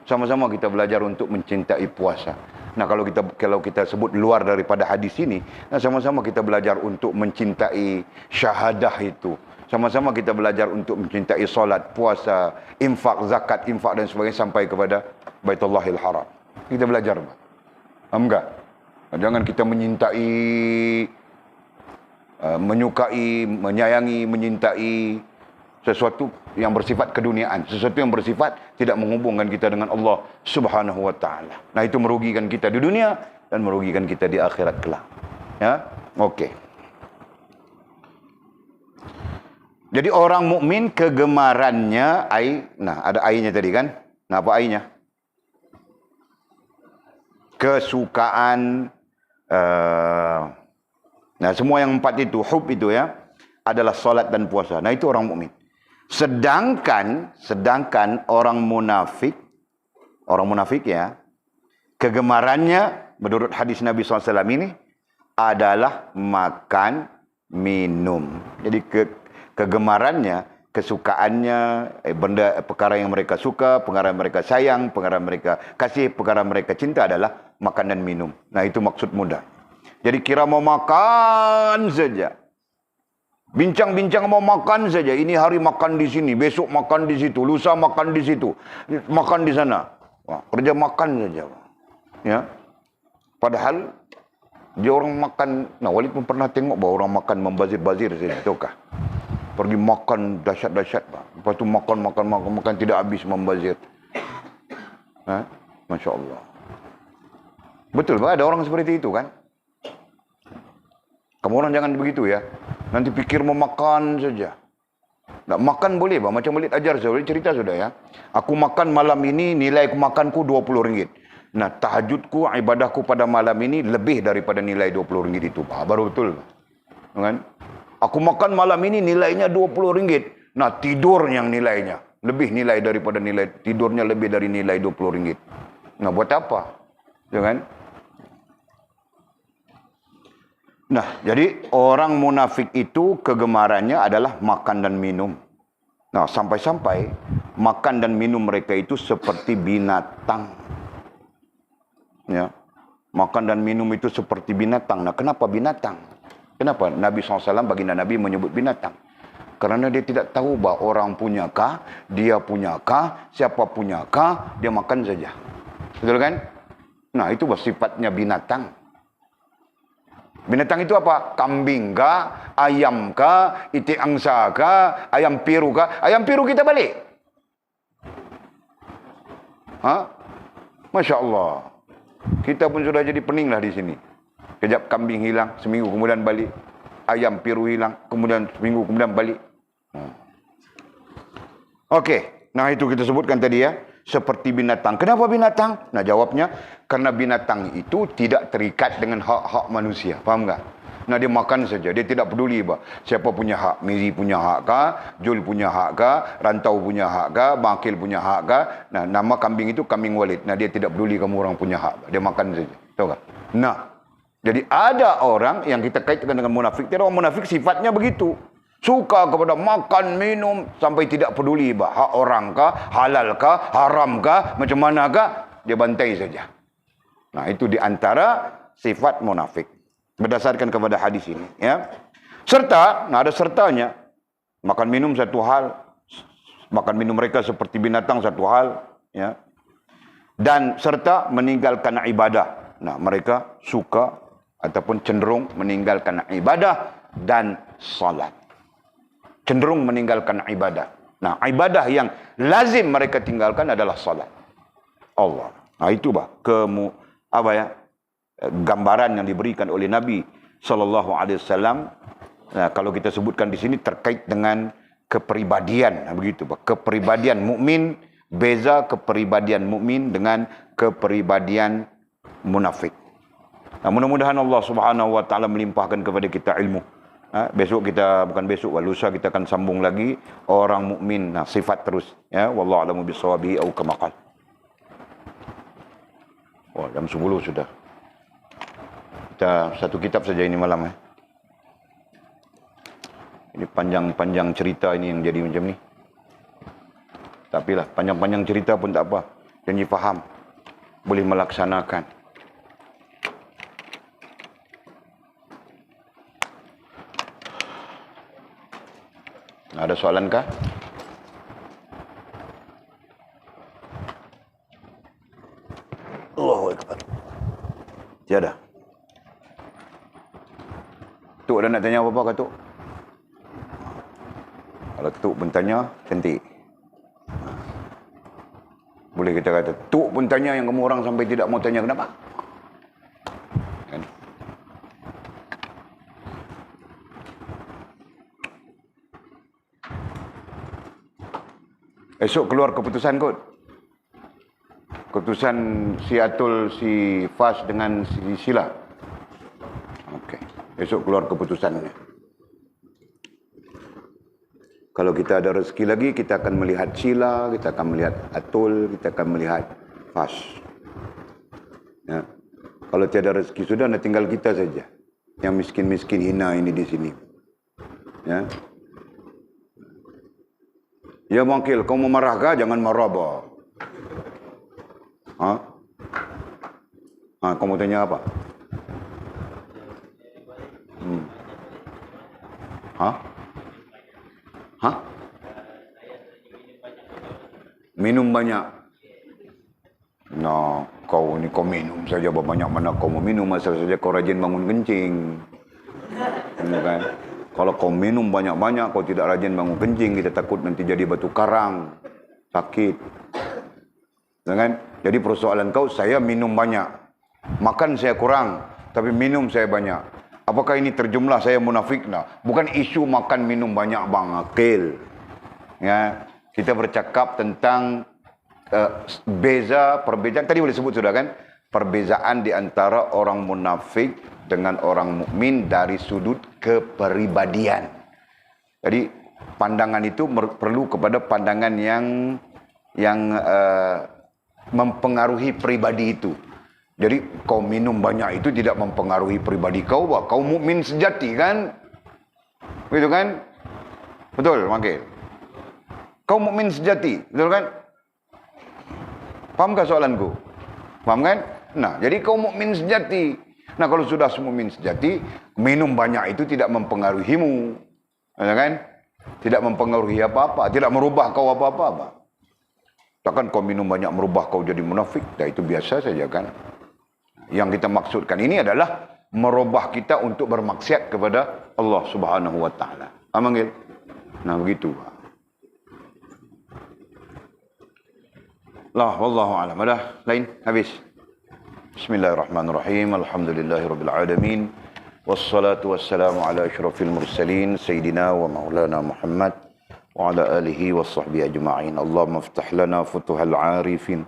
Sama-sama kita belajar untuk mencintai puasa. Nah, kalau kita sebut luar daripada hadis ini, nah sama-sama kita belajar untuk mencintai syahadah itu. Sama-sama kita belajar untuk mencintai solat, puasa, infak, zakat, infak dan sebagainya sampai kepada Baitullahil Haram. Kita belajar, Pak. Enggak. Jangan kita menyintai, menyukai, menyayangi, menyintai sesuatu yang bersifat keduniaan, sesuatu yang bersifat tidak menghubungkan kita dengan Allah Subhanahu wa taala. Nah, itu merugikan kita di dunia dan merugikan kita di akhirat kelak. Ya. Okey. Jadi orang mukmin kegemarannya nah ada ainya tadi kan? Nah, apa ainya? Kesukaan nah semua yang 4 itu, hub itu ya, adalah salat dan puasa. Nah, itu orang mukmin. Sedangkan orang munafik ya, kegemarannya menurut hadis Nabi SAW ini adalah makan, minum. Jadi kegemarannya, kesukaannya, perkara yang mereka suka, perkara yang mereka sayang, perkara yang mereka kasih, perkara yang mereka cinta adalah makan dan minum. Nah, itu maksud mudah. Jadi kira mau makan saja. Bincang-bincang mau makan saja. Ini hari makan di sini, besok makan di situ, lusa makan di situ, makan di sana. Wah, kerja makan saja. Ya. Padahal dia orang makan, nah Walid pun pernah tengok bahawa orang makan membazir-bazir saja, tahukah? Pergi makan dahsyat-dahsyat, Pak. Lepas tu makan tidak habis membazir. Masya Allah. Betul, Pak, ada orang seperti itu kan? Kamu orang jangan begitu ya. Nanti pikir mau makan saja. Nak makan boleh, Pak. Macam Walid ajar saya, Walid cerita sudah ya. Aku makan malam ini, nilai makanku RM20. Nah, tahajudku, ibadahku pada malam ini lebih daripada nilai RM20 itu, Pak. Baru betul. Kan? Aku makan malam ini nilainya RM20. Nah, tidur yang nilainya lebih nilai daripada nilai tidurnya lebih dari nilai RM20. Nah, buat apa? Ya kan? Nah, jadi orang munafik itu kegemarannya adalah makan dan minum. Nah, sampai-sampai makan dan minum mereka itu seperti binatang. Ya. Makan dan minum itu seperti binatang. Nah, kenapa binatang? Kenapa Nabi SAW, baginda Nabi menyebut binatang? Kerana dia tidak tahu bahawa orang punyakah, dia punyakah, siapa punyakah, dia makan saja. Betul kan? Nah, itu sifatnya binatang. Binatang itu apa? Kambing kah? Ayam kah? Itik angsa kah? Ayam piru kah? Ayam piru kita balik. Masya Allah. Kita pun sudah jadi pening lah di sini. Kejap kambing hilang, seminggu kemudian balik. Ayam piru hilang, kemudian seminggu kemudian balik. Okey. Nah, itu kita sebutkan tadi ya. Seperti binatang. Kenapa binatang? Nah, jawabnya, karena binatang itu tidak terikat dengan hak-hak manusia. Faham tak? Nah, dia makan saja. Dia tidak peduli, bah. Siapa punya hak? Mizi punya hak kah? Jul punya hak kah? Rantau punya hak kah? Makil punya hak kah? Nah, nama kambing itu kambing Walid. Nah, dia tidak peduli kamu orang punya hak. Dia makan saja. Tahu tak? Nah, jadi ada orang yang kita kaitkan dengan munafik. Orang munafik sifatnya begitu. Suka kepada makan, minum, sampai tidak peduli hak orang kah, halal kah, haram kah, macam mana kah, dia bantai saja. Nah, itu di antara sifat munafik. Berdasarkan kepada hadis ini. Ya. Serta, nah ada sertanya. Makan minum satu hal. Makan minum mereka seperti binatang satu hal. Ya. Dan serta meninggalkan ibadah. Nah, mereka suka ataupun cenderung meninggalkan ibadah dan salat. Cenderung meninggalkan ibadah. Nah, ibadah yang lazim mereka tinggalkan adalah salat. Allah. Nah, itu gambaran yang diberikan oleh Nabi SAW. Nah, kalau kita sebutkan di sini terkait dengan kepribadian, nah, begitu, Pak. Kepribadian mukmin beza kepribadian mukmin dengan kepribadian munafik. Nah, mudah-mudahan Allah Subhanahu wa taala melimpahkan kepada kita ilmu. Besok kita, bukan besok, lusa kita akan sambung lagi orang mukmin. Nah, sifat terus ya, wallahu a'lamu bishawabi au kama qala. Wah, jam 10 sudah. Kita satu kitab saja ini malam ya. Ini panjang-panjang cerita ini yang jadi macam ni. Tapi lah, panjang-panjang cerita pun tak apa. Janji faham. Boleh melaksanakan. Ada soalan kah? Allahu Akbar. Tiada. Tuk ada nak tanya apa-apa kah Tuk? Kalau Tuk pun tanya, cantik. Boleh kita kata, Tuk pun tanya yang kamu orang sampai tidak mau tanya, kenapa? Kan? Esok keluar keputusan kot. Keputusan si Atul, si Fas dengan si Sila. Okey. Esok keluar keputusannya. Kalau kita ada rezeki lagi, kita akan melihat Sila, kita akan melihat Atul, kita akan melihat Fas. Ya. Kalau tiada rezeki sudah, tinggal kita saja. Yang miskin-miskin hina ini di sini. Ya. Ya Mangkil, kau mau marah kah? Jangan marah, bah. Kau mau tanya apa? Minum banyak. Nah, kau minum saja banyak, mana kau mau minum, asal saja kau rajin bangun kencing. Kan? Kalau kau minum banyak-banyak, kau tidak rajin bangun kencing, kita takut nanti jadi batu karang, sakit. Kan? Jadi persoalan kau, saya minum banyak, makan saya kurang, tapi minum saya banyak. Apakah ini terjumlah saya munafik? Nah, bukan isu makan minum banyak, bang Akil. Ya, kita bercakap tentang perbezaan. Tadi boleh sebut sudah kan? Perbezaan di antara orang munafik dengan orang mukmin dari sudut kepribadian. Jadi pandangan itu perlu kepada pandangan yang mempengaruhi pribadi itu. Jadi kau minum banyak itu tidak mempengaruhi pribadi kau, bah. Kau mukmin sejati kan? Begitu kan? Betul, Mangkil. Kau mukmin sejati, betul kan? Fahamkah soalanku? Faham kan? Nah, jadi kau mukmin sejati. Nah, kalau sudah mukmin sejati, minum banyak itu tidak mempengaruhimu. Ya kan? Tidak mempengaruhi apa-apa, tidak merubah kau apa-apa. Takkan kau minum banyak merubah kau jadi munafik? Nah, itu biasa saja kan? Yang kita maksudkan ini adalah merubah kita untuk bermaksiat kepada Allah Subhanahu wa taala. Amanggil. Nah, begitu. Wallahu a'lam. Ada lain? Habis. Bismillahirrahmanirrahim. Alhamdulillahirabbil alamin. Wassalatu wassalamu ala asyrafil mursalin sayyidina wa maulana Muhammad wa ala alihi washabbihi ajma'in. Allahumma iftah lana futuhal 'arifin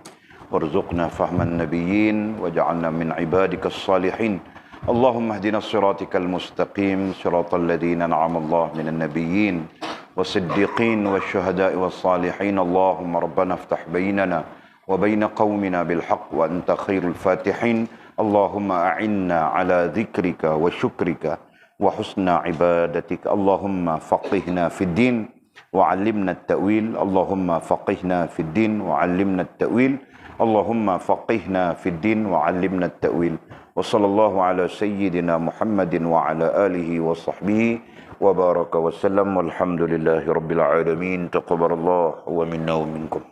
warzuqna fahman nabiyyin waj'alna min ibadikas salihin. Allahumma ihdina siratikal mustaqim siratal ladzina an'ama Allah minan nabiyyin wasiddiqin wasyuhada'i wassalihin. Allahumma rabbana iftah bainana wa bain qaumina bil haqq wa anta khairul fatihin. Allahumma a'inna ala dzikrika wa syukrika wa husna ibadatika. Allahumma faqihna fid din wa 'allimna at-ta'wil. Allahumma faqihna fid din wa 'allimna at-ta'wil. Allahumma faqihna fid din wa 'allimna at-ta'wil. Wa sallallahu ala sayyidina Muhammadin wa ala alihi wa sahbihi wa baraka wa sallam. Walhamdulillahi rabbil alamin. Taqabbalallahu wa minna wa minkum.